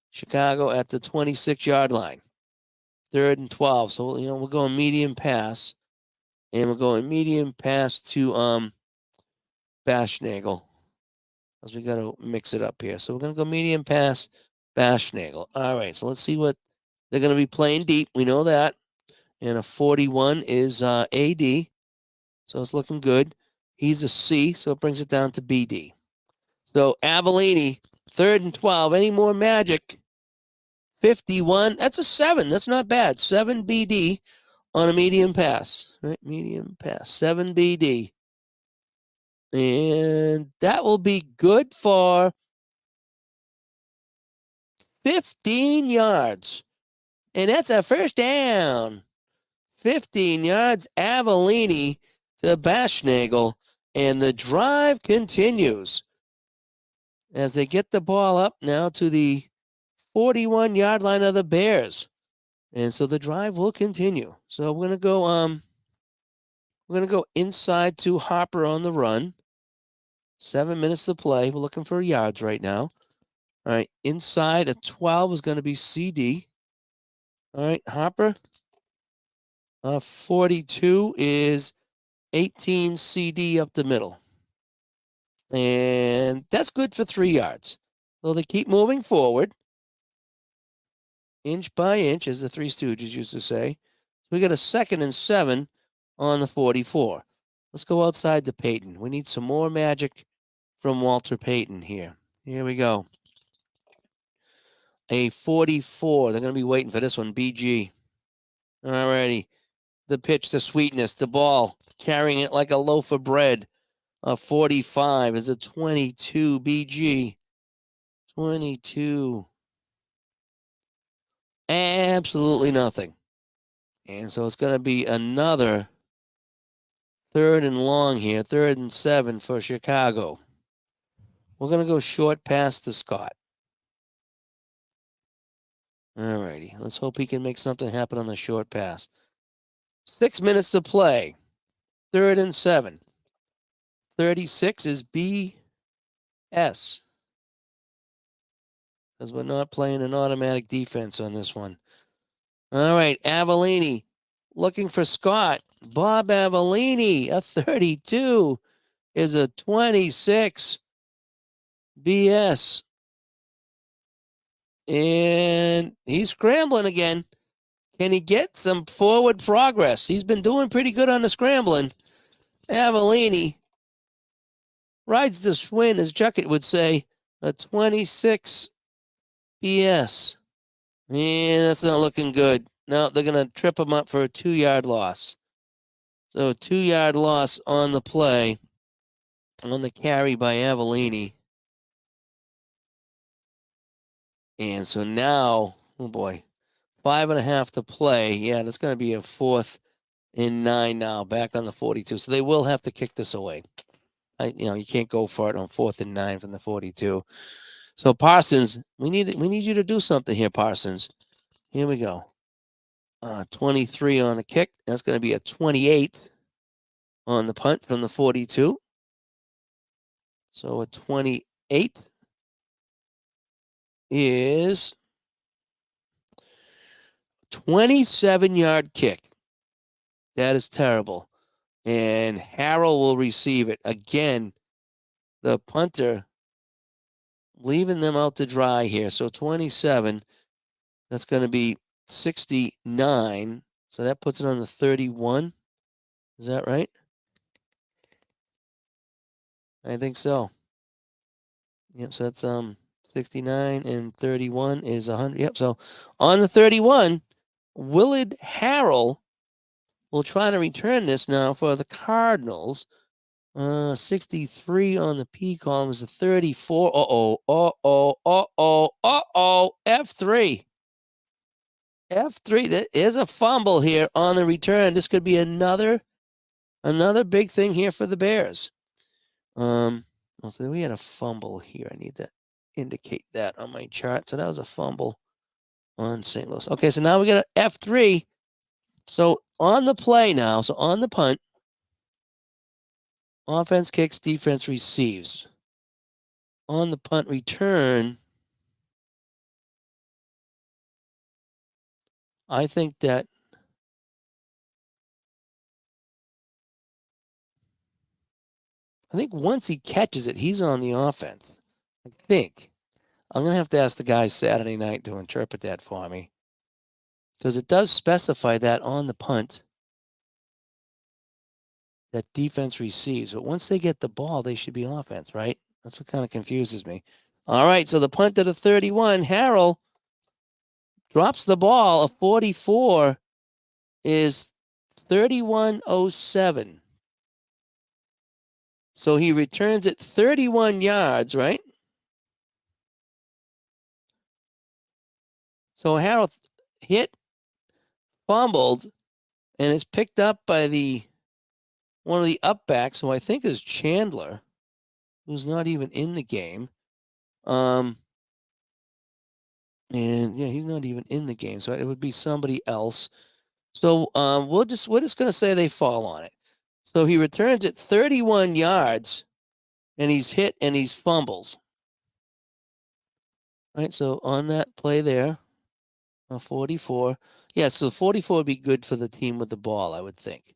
Chicago at the 26-yard line. 3rd and 12. So, we're going medium pass. And we're going medium pass to Baschnagel. Because we got to mix it up here. So we're going to go medium pass, Baschnagel. All right, so let's see what they're going to be playing deep. We know that. And a 41 is AD. So it's looking good. He's a C, so it brings it down to BD. So Avellini, 3rd and 12. Any more magic? 51. That's a 7. That's not bad. 7 BD on a medium pass. Right? Medium pass. 7 BD. And that will be good for 15 yards. And that's a first down. 15 yards. Avellini to Baschnagel. And the drive continues as they get the ball up now to the 41-yard line of the Bears. And so the drive will continue. So we're going to go inside to Harper on the run. 7 minutes to play. We're looking for yards right now. All right, inside at 12 is going to be CD. All right, Harper. 42 is 18 CD up the middle. And that's good for 3 yards. So they keep moving forward. Inch by inch, as the Three Stooges used to say. We got a 2nd and 7 on the 44. Let's go outside to Payton. We need some more magic from Walter Payton here. Here we go. A 44. They're going to be waiting for this one, BG. All righty. The pitch, the sweetness, the ball, carrying it like a loaf of bread. A 45 is a 22 BG. 22. Absolutely nothing. And so it's going to be another 3rd and long here. 3rd and 7 for Chicago. We're going to go short pass to Scott. All righty. Let's hope he can make something happen on the short pass. 6 minutes to play. 3rd and 7. 36 is BS. Because we're not playing an automatic defense on this one. All right, Avellini looking for Scott. Bob Avellini, a 32 is a 26 BS. And he's scrambling again. Can he get some forward progress? He's been doing pretty good on the scrambling. Avellini rides the Schwinn, as Juckett would say, a 26 BS. And that's not looking good. No, they're going to trip him up for a 2-yard loss. So a 2-yard loss on the play, on the carry by Avellini. And so now, oh boy, 5.5 to play. Yeah, that's going to be a 4th and 9 now, back on the 42. So they will have to kick this away. You can't go for it on 4th and 9 from the 42. So Parsons, we need you to do something here, Parsons. Here we go. 23 on a kick. That's going to be a 28 on the punt from the 42. So a 28 is 27-yard kick. That is terrible. And Harrell will receive it. Again, the punter leaving them out to dry here. So 27, that's going to be 69. So that puts it on the 31. Is that right? I think so. Yep, so that's 69 and 31 is 100. Yep, so on the 31, Willard Harrell will try to return this now for the Cardinals. 63 on the P column is a 34. F3. F3. That is a fumble here on the return. This could be another big thing here for the Bears. So we had a fumble here. I need to indicate that on my chart. So that was a fumble on St. Louis. Okay, so now we got an F3. So on the play now, so on the punt, offense kicks, defense receives. On the punt return, I think once he catches it, he's on the offense. I think. I'm going to have to ask the guys Saturday night to interpret that for me. Because it does specify that on the punt that defense receives. But once they get the ball, they should be offense, right? That's what kind of confuses me. All right, so the punt to the 31, Harrell drops the ball. A 44 is 31.07. So he returns it 31 yards, right? So Harrell hit, fumbled, and is picked up by one of the upbacks, who I think is Chandler, who's not even in the game. And yeah, he's not even in the game, so it would be somebody else. So we're just going to say they fall on it. So he returns it 31 yards, and he's hit and he's fumbles. All right, so on that play there, 44. Yeah, so 44 would be good for the team with the ball, I would think.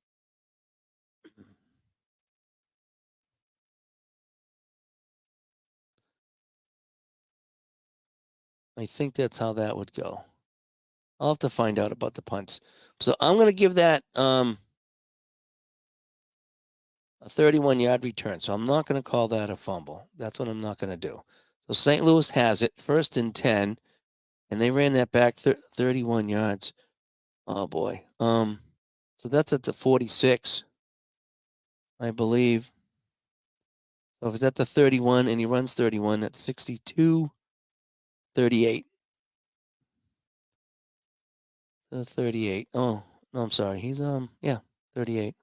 I think that's how that would go. I'll have to find out about the punts. So I'm going to give that a 31-yard return. So I'm not going to call that a fumble. That's what I'm not going to do. So St. Louis has it, 1st and 10, and they ran that back 31 yards. Oh boy. So that's at the 46, I believe. So if it's at the 31 and he runs 31, that's 62, 38. 38. Oh, no, I'm sorry. He's 38.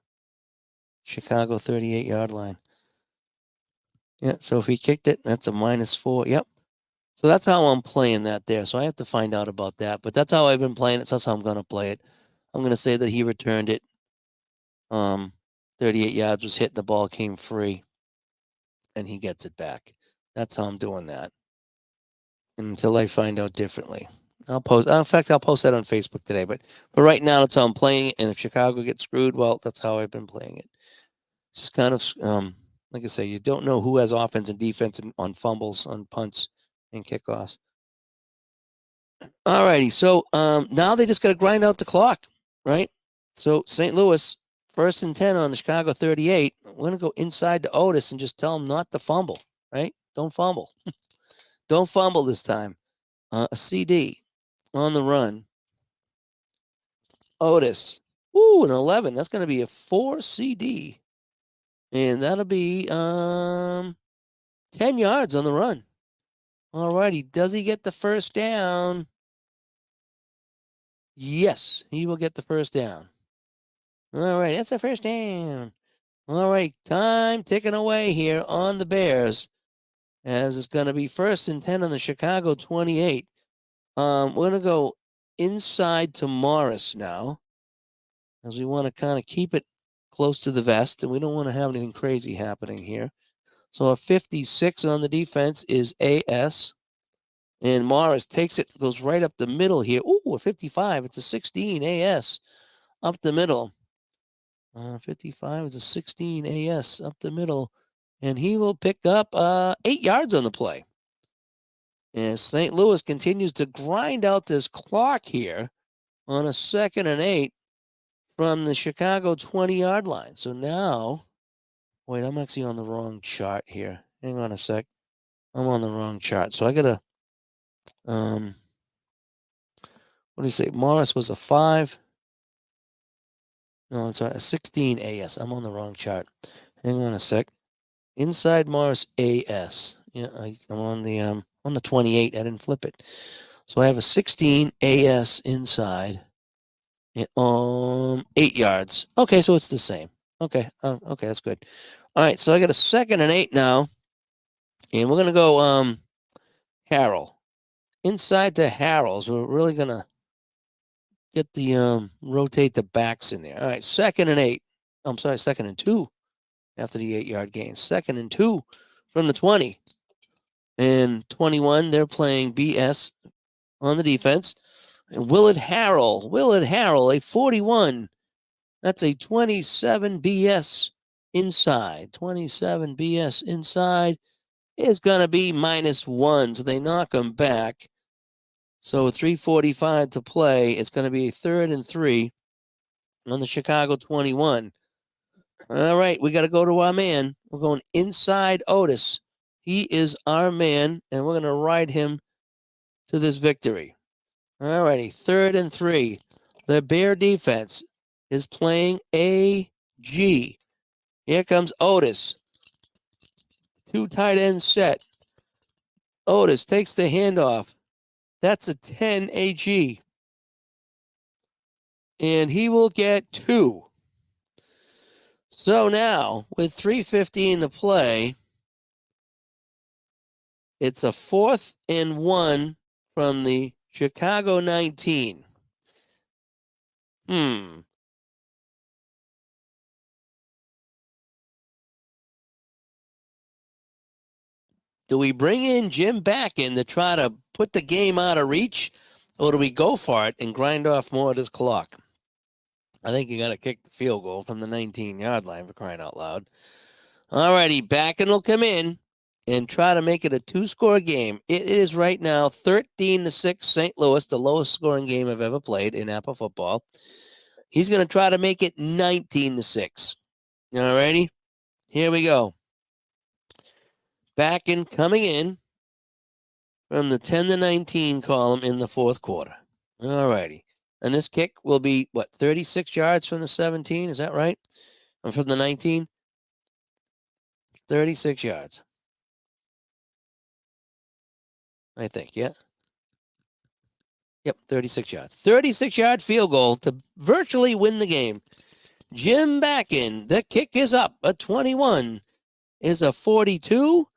Chicago 38-yard line. Yeah, so if he kicked it, that's a -4. Yep. So that's how I'm playing that there. So I have to find out about that. But that's how I've been playing it. So that's how I'm going to play it. I'm going to say that he returned it. 38 yards was hit. The ball came free. And he gets it back. That's how I'm doing that. Until I find out differently. I'll post. In fact, I'll post that on Facebook today. But for right now, that's how I'm playing it. And if Chicago gets screwed, well, that's how I've been playing it. It's just kind of like I say, you don't know who has offense and defense on fumbles, on punts, and kickoffs. All righty. So now they just got to grind out the clock, right? So St. Louis, 1st and 10 on the Chicago 38. We're going to go inside to Otis and just tell him not to fumble, right? Don't fumble. Don't fumble this time. A CD on the run. Otis. Ooh, an 11. That's going to be a 4 CD. And that'll be 10 yards on the run. All righty. Does he get the first down? Yes, he will get the first down. All right, that's the first down. All right, time ticking away here on the Bears, as it's going to be 1st and 10 on the Chicago 28. We're going to go inside to Morris now, as we want to kind of keep it close to the vest, and we don't want to have anything crazy happening here. So a 56 on the defense is AS, and Morris takes it, goes right up the middle here. Ooh, a 55. It's a 16 AS up the middle. 55 is a 16 AS up the middle, and he will pick up 8 yards on the play. And St. Louis continues to grind out this clock here on a 2nd and 8 from the Chicago 20-yard line. So now, wait, I'm actually on the wrong chart here. Hang on a sec. I'm on the wrong chart. So I got to, what do you say? Morris was a 5. No, I'm sorry, a 16 AS. I'm on the wrong chart. Hang on a sec. Inside Morris AS. Yeah, I'm on the 28. I didn't flip it. So I have a 16 AS inside. And 8 yards. Okay, so it's the same. Okay. Okay, that's good. All right, so I got a 2nd and 8 now. And we're gonna go Harrell. Inside to Harrell's. We're really gonna get the rotate the backs in there. All right, 2nd and 8. I'm sorry, 2nd and 2 after the 8-yard gain. 2nd and 2 from the 20. And 21, they're playing BS on the defense. And Willard Harrell, a 41. That's a 27 BS inside. 27 BS inside is going to be -1. So they knock him back. So with 3:45 to play, it's going to be a 3rd and 3 on the Chicago 21. All right, we got to go to our man. We're going inside Otis. He is our man, and we're going to ride him to this victory. All righty, 3rd and 3. The Bear defense is playing AG. Here comes Otis. 2 tight ends set. Otis takes the handoff. That's a 10 AG. And he will get 2. So now, with 3:15 to play, it's a 4th and 1 from the Chicago 19. Do we bring in Jim back in to try to put the game out of reach, or do we go for it and grind off more of this clock? I think you got to kick the field goal from the 19-yard line, for crying out loud. All righty, Backen will come in and try to make it a 2-score game. It is right now 13-6 St. Louis, the lowest scoring game I've ever played in APBA football. He's going to try to make it 19-6. All righty, here we go. Backen coming in from the 10-19 column in the 4th quarter. All righty. And this kick will be, 36 yards from the 17? Is that right? And from the 19? 36 yards. I think, yeah. Yep, 36 yards. 36-yard field goal to virtually win the game. Jim Backen, the kick is up. A 21 is a 42.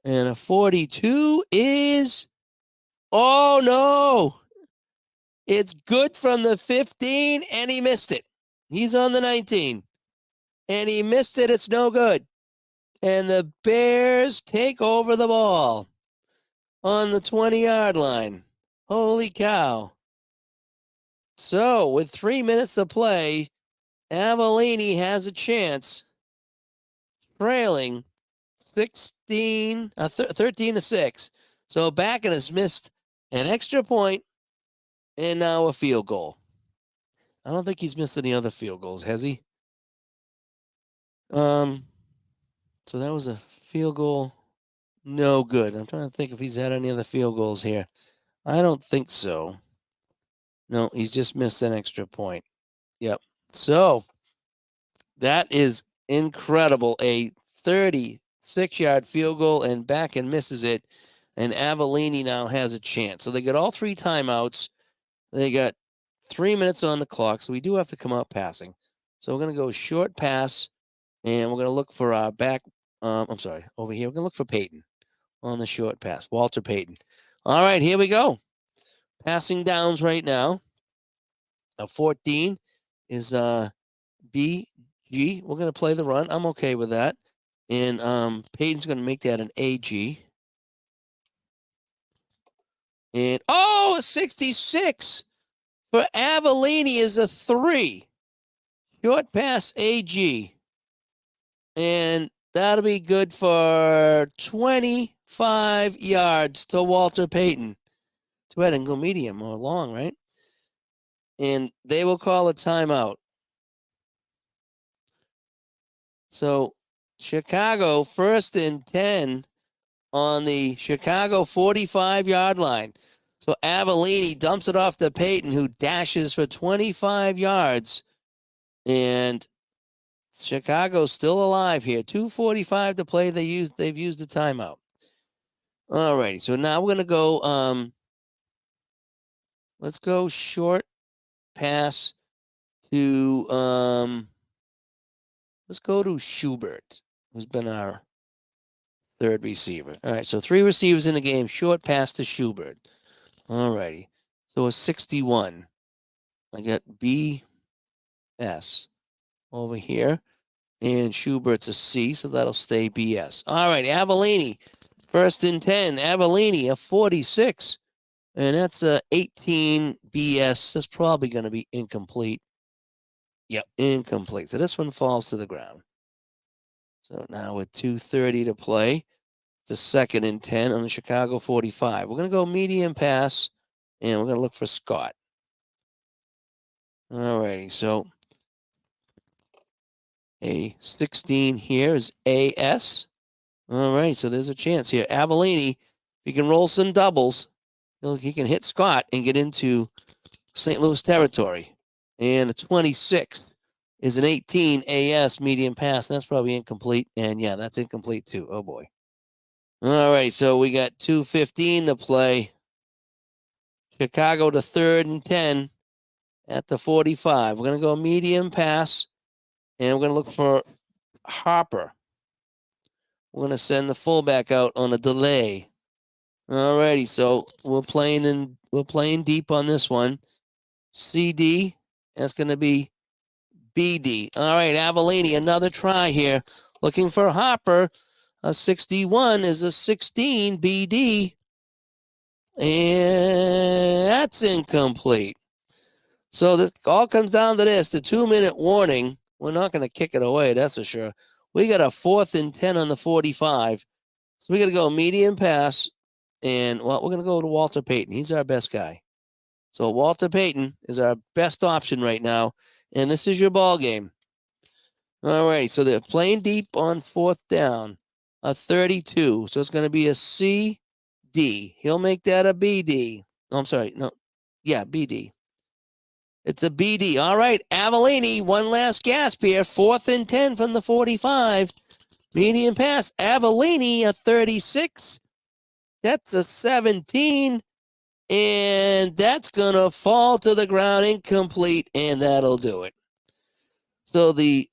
And a 42 is, oh no, it's good from the 15, and he missed it. He's on the 19, and he missed it. It's no good. And the Bears take over the ball on the 20-yard line. Holy cow. So, with 3 minutes to play, Avellini has a chance, trailing 13 to 6. So, Bakken has missed an extra point and now a field goal. I don't think he's missed any other field goals, has he? So that was a field goal. No good. I'm trying to think if he's had any other field goals here. I don't think so. No, he's just missed an extra point. Yep. So that is incredible. A 36-yard field goal, and Bakken misses it. And Avellini now has a chance. So they got all 3 timeouts. They got 3 minutes on the clock. So we do have to come out passing. So we're going to go short pass, and we're going to look for our back. I'm sorry, over here. We're going to look for Peyton on the short pass. Walter Payton. All right, here we go. Passing downs right now. 14 is BG. We're going to play the run. I'm okay with that. And Payton's going to make that an AG. And, a 66 for Avellini is a 3. Short pass AG. And that'll be good for 25 yards to Walter Payton. Too bad I didn't go medium or long, right? And they will call a timeout. So Chicago 1st and 10 on the Chicago 45-yard line. So Avellini dumps it off to Payton, who dashes for 25 yards. And Chicago's still alive here. 2:45 to play. They've used the timeout. All righty. So now we're gonna go. Let's go short pass to let's go to Schubert, who's been our 3rd receiver. All right, so 3 receivers in the game. Short pass to Schubert. All righty. So a 61. I got BS over here. And Schubert's a C, so that'll stay BS. All right, Avellini, 1st and 10. Avellini, a 46. And that's a 18 BS. That's probably going to be incomplete. Yep, incomplete. So this one falls to the ground. So now with 2:30 to play, it's a 2nd and 10 on the Chicago 45. We're going to go medium pass, and we're going to look for Scott. All righty, so a 16 here is AS. All right, so there's a chance here. Avellini, he can roll some doubles. He can hit Scott and get into St. Louis territory. And a 26 is an 18 AS medium pass. That's probably incomplete. And yeah, that's incomplete too. Oh boy. All right, so we got 2:15 to play. Chicago to 3rd and 10 at the 45. We're going to go medium pass, and we're going to look for Harper. We're going to send the fullback out on a delay. All righty, so we're playing deep on this one. CD, that's going to be BD. All right, Avellini, another try here. Looking for Harper. A 61 is a 16 BD. And that's incomplete. So this all comes down to this, the 2-minute warning. We're not going to kick it away, that's for sure. We got a 4th and 10 on the 45. So we got to go medium pass. And, well, we're going to go to Walter Payton. He's our best guy. So Walter Payton is our best option right now. And this is your ball game. All right, so they're playing deep on 4th down. A 32. So it's going to be a CD. He'll make that a BD. Oh, I'm sorry. No. Yeah, BD. It's a BD. All right, Avellini, one last gasp here. 4th and 10 from the 45. Medium pass. Avellini, a 36. That's a 17. And that's going to fall to the ground incomplete, and that'll do it. So the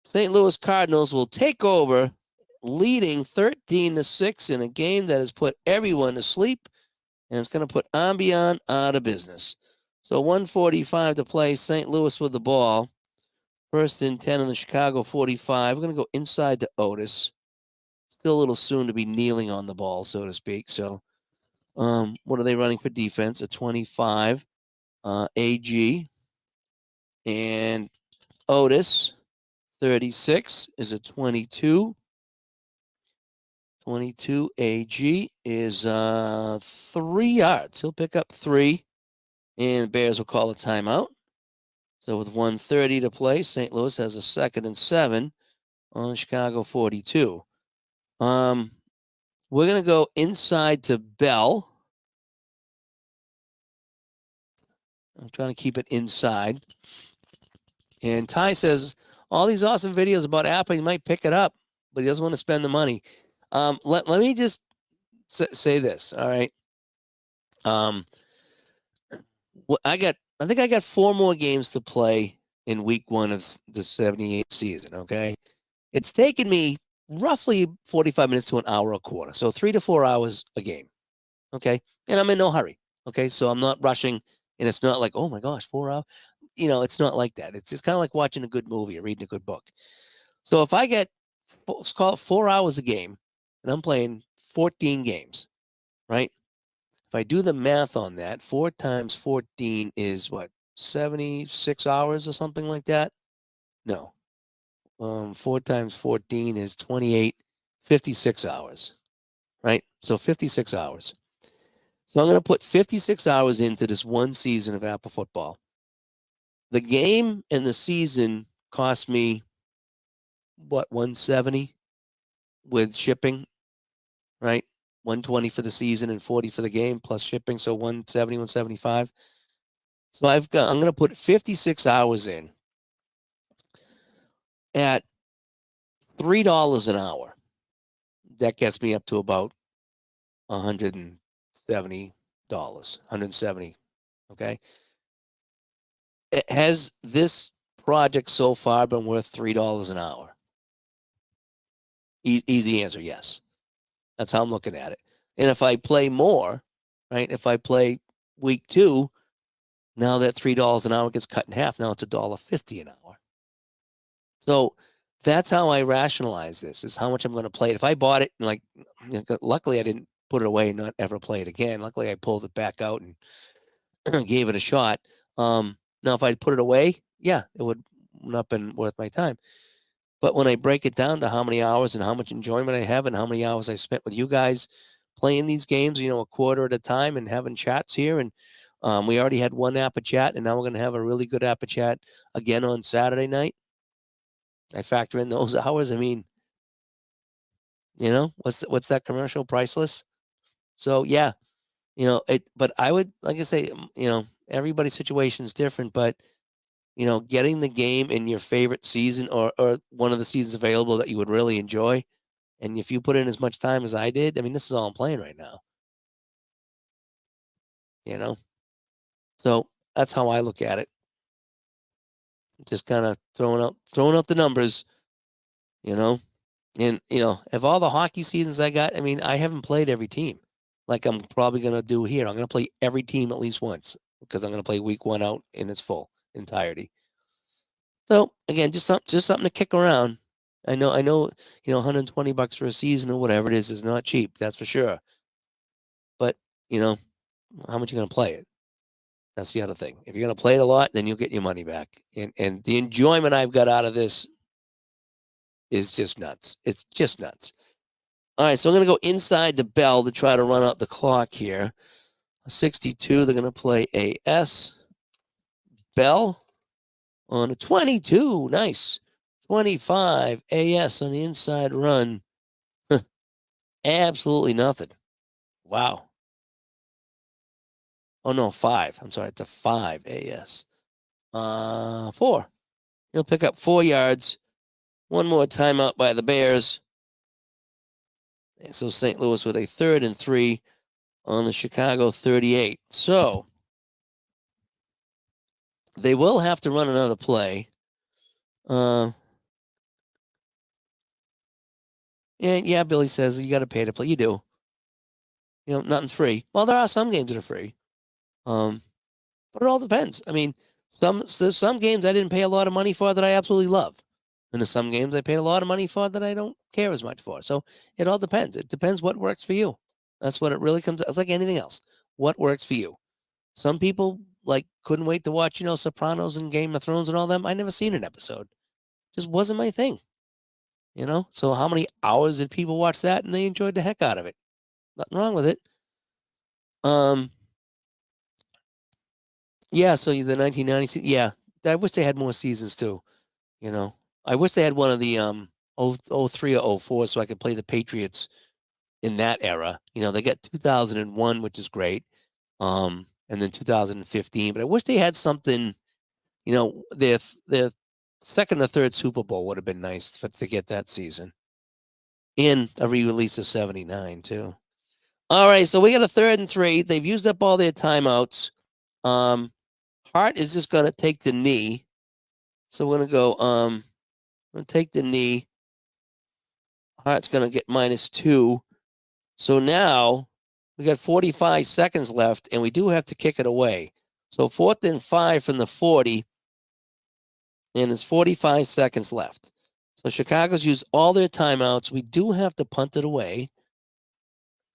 St. Louis Cardinals will take over, leading 13-6 in a game that has put everyone to sleep, and it's going to put Albion out of business. So 1:45 to play, St. Louis with the ball. 1st and 10 on the Chicago 45. We're going to go inside to Otis. Still a little soon to be kneeling on the ball, so to speak. So What are they running for defense? A 25. AG. And Otis, 36, is a 22. 22 AG is 3 yards. He'll pick up 3, and the Bears will call a timeout. So with 1:30 to play, St. Louis has a 2nd and 7 on Chicago 42. We're going to go inside to Bell. I'm trying to keep it inside. And Ty says, all these awesome videos about APBA, he might pick it up, but he doesn't want to spend the money. Let me just say this, all right? I think I got 4 more games to play in week 1 of the 78 season, okay? It's taken me roughly 45 minutes to an hour a quarter, so 3 to 4 hours a game, okay? And I'm in no hurry, okay? So I'm not rushing, and it's not like, oh my gosh, 4 hours. It's not like that. It's just kind of like watching a good movie or reading a good book. So if I get, let's call it 4 hours a game, and I'm playing 14 games, right? If I do the math on that, 4 times 14 is what, 76 hours or something like that? No. 4 times 14 is 28, 56 hours, right? So 56 hours. So I'm going to put 56 hours into this one season of APBA football. The game and the season cost me, what, 170 with shipping, right? 120 for the season and 40 for the game plus shipping, so 170, 175. So I'm going to put 56 hours in at $3 an hour. That gets me up to about $170. 170. Okay. Has this project so far been worth $3 an hour? Easy answer, yes. That's how I'm looking at it. And if I play more, right? If I play week 2, now that $3 an hour gets cut in half. Now it's $1.50 an hour. So that's how I rationalize this, is how much I'm going to play it. If I bought it, and luckily I didn't put it away and not ever play it again. Luckily I pulled it back out and gave it a shot. Now, if I'd put it away, yeah, it would not have been worth my time. But when I break it down to how many hours and how much enjoyment I have and how many hours I spent with you guys playing these games, a quarter at a time and having chats here. And we already had one APBA chat, and now we're going to have a really good APBA chat again on Saturday night. I factor in those hours. I mean, what's that commercial? Priceless. So yeah, but I would, like I say, everybody's situation is different, but getting the game in your favorite season or one of the seasons available that you would really enjoy. And if you put in as much time as I did, I mean, this is all I'm playing right now. So that's how I look at it. Just kind of throwing out the numbers, and if all the hockey seasons I got, I mean, I haven't played every team like I'm probably going to do here. I'm going to play every team at least once because I'm going to play week 1 out in its full entirety. So again, just something to kick around. I know, $120 for a season or whatever it is not cheap. That's for sure. But how much are you going to play it? That's the other thing. If you're going to play it a lot, then you'll get your money back. And the enjoyment I've got out of this is just nuts. It's just nuts. All right, so I'm going to go inside the Bell to try to run out the clock here. 62, they're going to play AS. Bell on a 22. Nice. 25. AS on the inside run. Absolutely nothing. Wow. Oh, no, 5. I'm sorry, it's a 5 AS. 4. He'll pick up 4 yards. One more timeout by the Bears. And so St. Louis with a 3rd and 3 on the Chicago 38. So they will have to run another play. And yeah, Billy says you got to pay to play. You do. Nothing's free. Well, there are some games that are free. But it all depends. I mean, there's some games I didn't pay a lot of money for that I absolutely love. And there's some games I paid a lot of money for that I don't care as much for. So it all depends. It depends what works for you. That's what it really comes. It's like anything else. What works for you? Some people like couldn't wait to watch, Sopranos and Game of Thrones and all them. I never seen an episode. Just wasn't my thing. So how many hours did people watch that and they enjoyed the heck out of it? Nothing wrong with it. Yeah, so the 1990s, yeah, I wish they had more seasons too. I wish they had one of the 03 or 04 so I could play the Patriots in that era. They got 2001, which is great, and then 2015. But I wish they had something. Their second or third Super Bowl would have been nice to get that season, and a re-release of '79 too. All right, so we got a 3rd and 3. They've used up all their timeouts. Hart is just going to take the knee. So we're going to go, I'm going to take the knee. Hart's going to get -2. So now we got 45 seconds left, and we do have to kick it away. So 4th and 5 from the 40, and there's 45 seconds left. So Chicago's used all their timeouts. We do have to punt it away.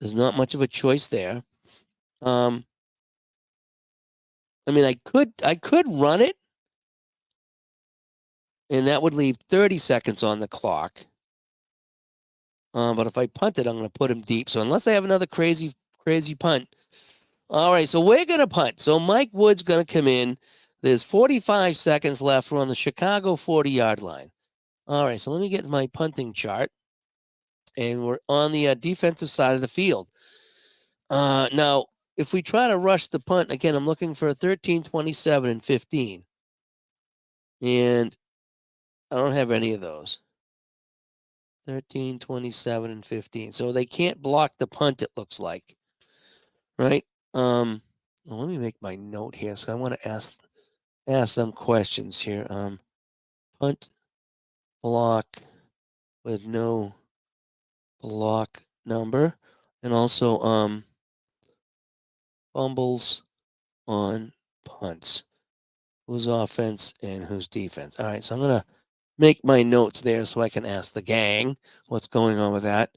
There's not much of a choice there. I mean, I could run it, and that would leave 30 seconds on the clock. But if I punt it, I'm going to put him deep. So unless I have another crazy punt. All right, so we're going to punt. So Mike Wood's going to come in. There's 45 seconds left. We're on the Chicago 40-yard line. All right, so let me get my punting chart. And we're on the defensive side of the field. Now, if we try to rush the punt, again, I'm looking for a 13, 27, and 15. And I don't have any of those. 13, 27, and 15. So they can't block the punt, it looks like. Right? Well, let me make my note here. So I want to ask some questions here. Punt block with no block number. And also fumbles on punts. Who's offense and who's defense? All right, so I'm going to make my notes there so I can ask the gang what's going on with that.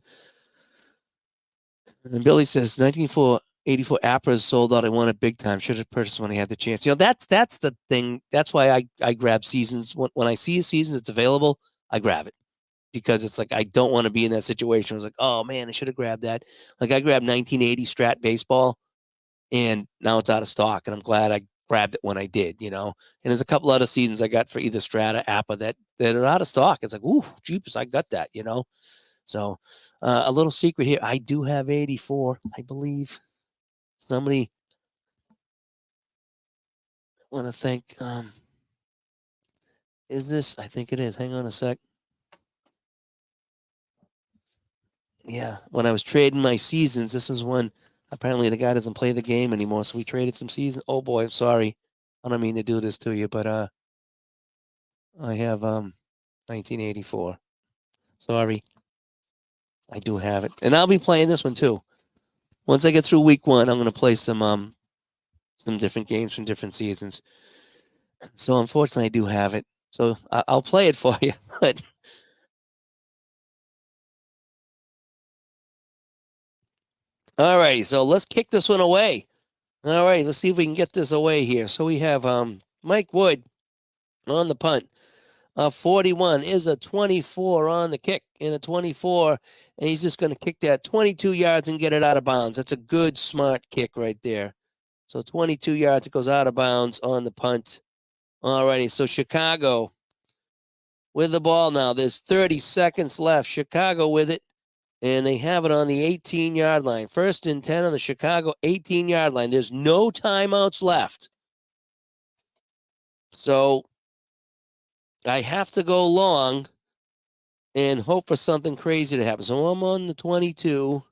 And Billy says 1984 APBA is sold out. I want it big time. Should have purchased when I had the chance. That's the thing. That's why I grab seasons. When I see a season that's available, I grab it. Because it's like I don't want to be in that situation. I was like, oh man, I should have grabbed that. Like I grabbed 1980 Strat baseball, and now it's out of stock. And I'm glad I grabbed it when I did. And there's a couple other seasons I got for either Strata, APBA that are out of stock. It's like, ooh, jeepers, I got that. So a little secret here, I do have 84, I believe. Somebody want to thank. Is this? I think it is. Hang on a sec. Yeah, when I was trading my seasons, this was when apparently the guy doesn't play the game anymore, so we traded some seasons. Oh boy, I'm sorry. I don't mean to do this to you, but I have 1984. Sorry. I do have it. And I'll be playing this one too. Once I get through week 1, I'm going to play some different games from different seasons. So unfortunately, I do have it. So I'll play it for you. But all right, so let's kick this one away. All right, let's see if we can get this away here. So we have Mike Wood on the punt. 41 is a 24 on the kick, and a 24, and he's just going to kick that 22 yards and get it out of bounds. That's a good, smart kick right there. So 22 yards, it goes out of bounds on the punt. All righty, so Chicago with the ball now. There's 30 seconds left. Chicago with it, and they have it on the 18-yard line. 1st and 10 on the Chicago 18-yard line. There's no timeouts left. So I have to go long and hope for something crazy to happen. So I'm on the 22,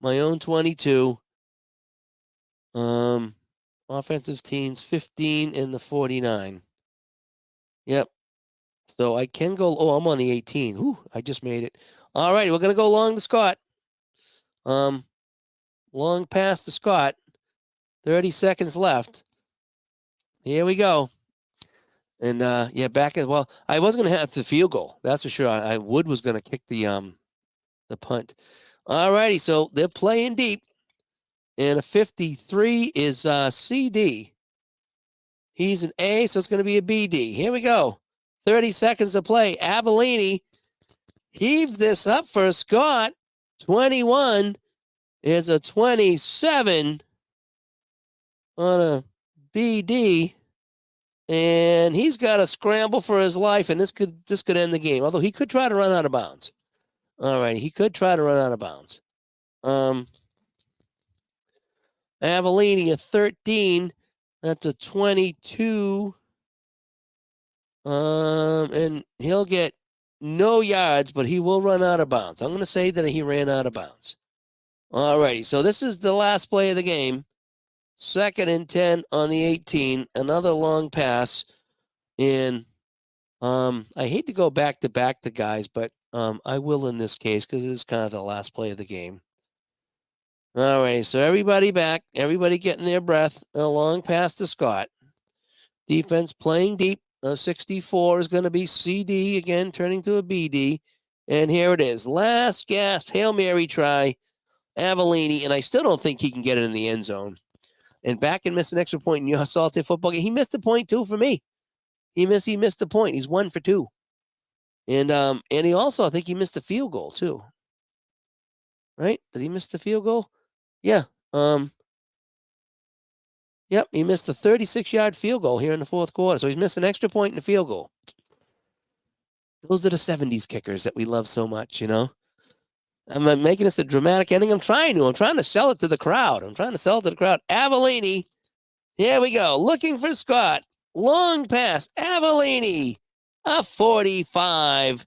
my own 22. Offensive teams 15 and the 49. Yep. So I can go. Oh, I'm on the 18. Ooh, I just made it. All right, we're gonna go long to Scott. Long pass to Scott. 30 seconds left. Here we go. And yeah, back as well. I was gonna have the field goal. That's for sure. Wood was gonna kick the punt. All righty, so they're playing deep. And a 53 is CD. He's an A, so it's going to be a BD. Here we go. 30 seconds to play. Avellini heaves this up for Scott. 21 is a 27 on a BD. And he's got to scramble for his life, and this could end the game. Although he could try to run out of bounds. All right, he could try to run out of bounds. Avellini, a 13. That's a 22. And he'll get no yards, but he will run out of bounds. I'm going to say that he ran out of bounds. All righty, so this is the last play of the game. 2nd and 10 on the 18. Another long pass. And I hate to go back to guys, but I will in this case because it is kind of the last play of the game. All right, so everybody back, everybody getting their breath. A long pass to Scott. Defense playing deep. 64 is going to be CD again, turning to a BD. And here it is. Last gasp, Hail Mary try. Avellini, and I still don't think he can get it in the end zone. And back and miss an extra point in your Salty football game. He missed a point too for me. He missed a point. He's 1 for 2. And he also, I think he missed a field goal too. Right? Did he miss the field goal? Yeah. Yep, he missed a 36-yard field goal here in the 4th quarter. So he's missed an extra point in the field goal. Those are the 70s kickers that we love so much, you know? I'm making this a dramatic ending. I'm trying to sell it to the crowd. Avellini. Here we go. Looking for Scott. Long pass. Avellini. A 45.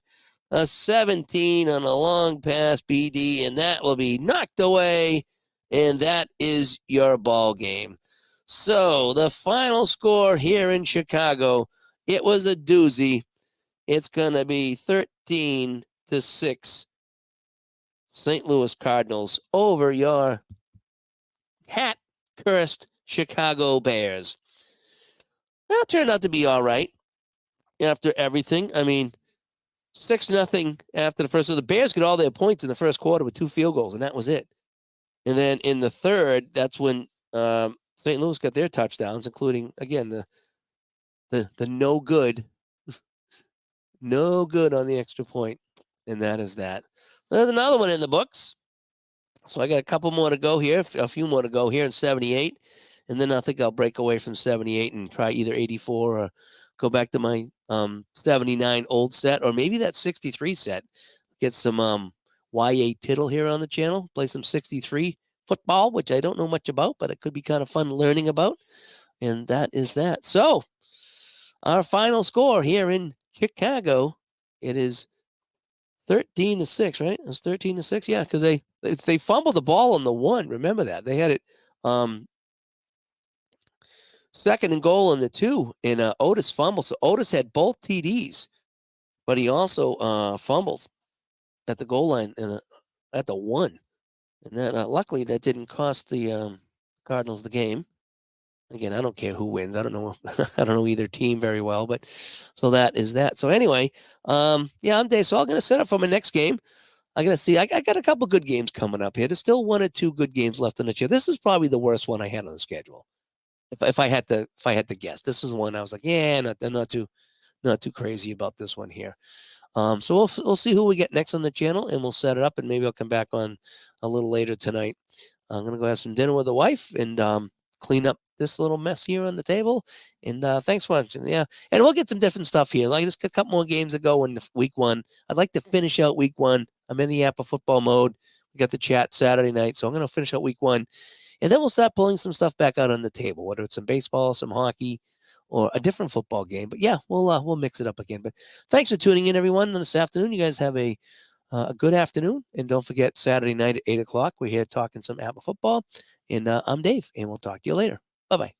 A 17 on a long pass, BD. And that will be knocked away. And that is your ball game. So the final score here in Chicago, it was a doozy. It's going to be 13-6. St. Louis Cardinals over your hat-cursed Chicago Bears. That turned out to be all right after everything. I mean, 6-0 after the first. So the Bears got all their points in the first quarter with 2 field goals, and that was it. And then in the third, that's when St. Louis got their touchdowns, including, again, the no good. No good on the extra point, and that is that. There's another one in the books. So I got a couple more to go here, a few more to go here in 78. And then I think I'll break away from 78 and try either 84 or go back to my 79 old set, or maybe that 63 set. Get some YA tittle here on the channel, play some 63 football, which I don't know much about, but it could be kind of fun learning about. And that is that. So our final score here in Chicago, it is 13-6, right? It was 13-6. Yeah, because they fumbled the ball on the 1. Remember that. They had it 2nd and goal on the 2, and Otis fumbled. So Otis had both TDs, but he also fumbled at the goal line and at the 1. And then luckily that didn't cost the Cardinals the game. Again, I don't care who wins. I don't know. I don't know either team very well, but so that is that. So anyway, yeah, I'm Dave. So I'm gonna set up for my next game. I'm gonna see. I got a couple good games coming up here. There's still 1 or 2 good games left in the year. This is probably the worst one I had on the schedule. If I had to guess, this is one I was like, yeah, not too crazy about this one here. So we'll see who we get next on the channel, and we'll set it up, and maybe I'll come back on a little later tonight. I'm gonna go have some dinner with the wife and clean up this little mess here on the table. And thanks for watching. Yeah, and we'll get some different stuff here. Like just a couple more games to go in week 1. I'd like to finish out week 1. I'm in the APBA football mode. We got the chat Saturday night, so I'm gonna finish out week 1, and then we'll start pulling some stuff back out on the table, whether it's some baseball, some hockey, or a different football game. But yeah, we'll mix it up again. But thanks for tuning in, everyone, this afternoon. You guys have a good afternoon, and don't forget Saturday night at 8 o'clock. We're here talking some APBA football, and I'm Dave, and we'll talk to you later. Bye-bye.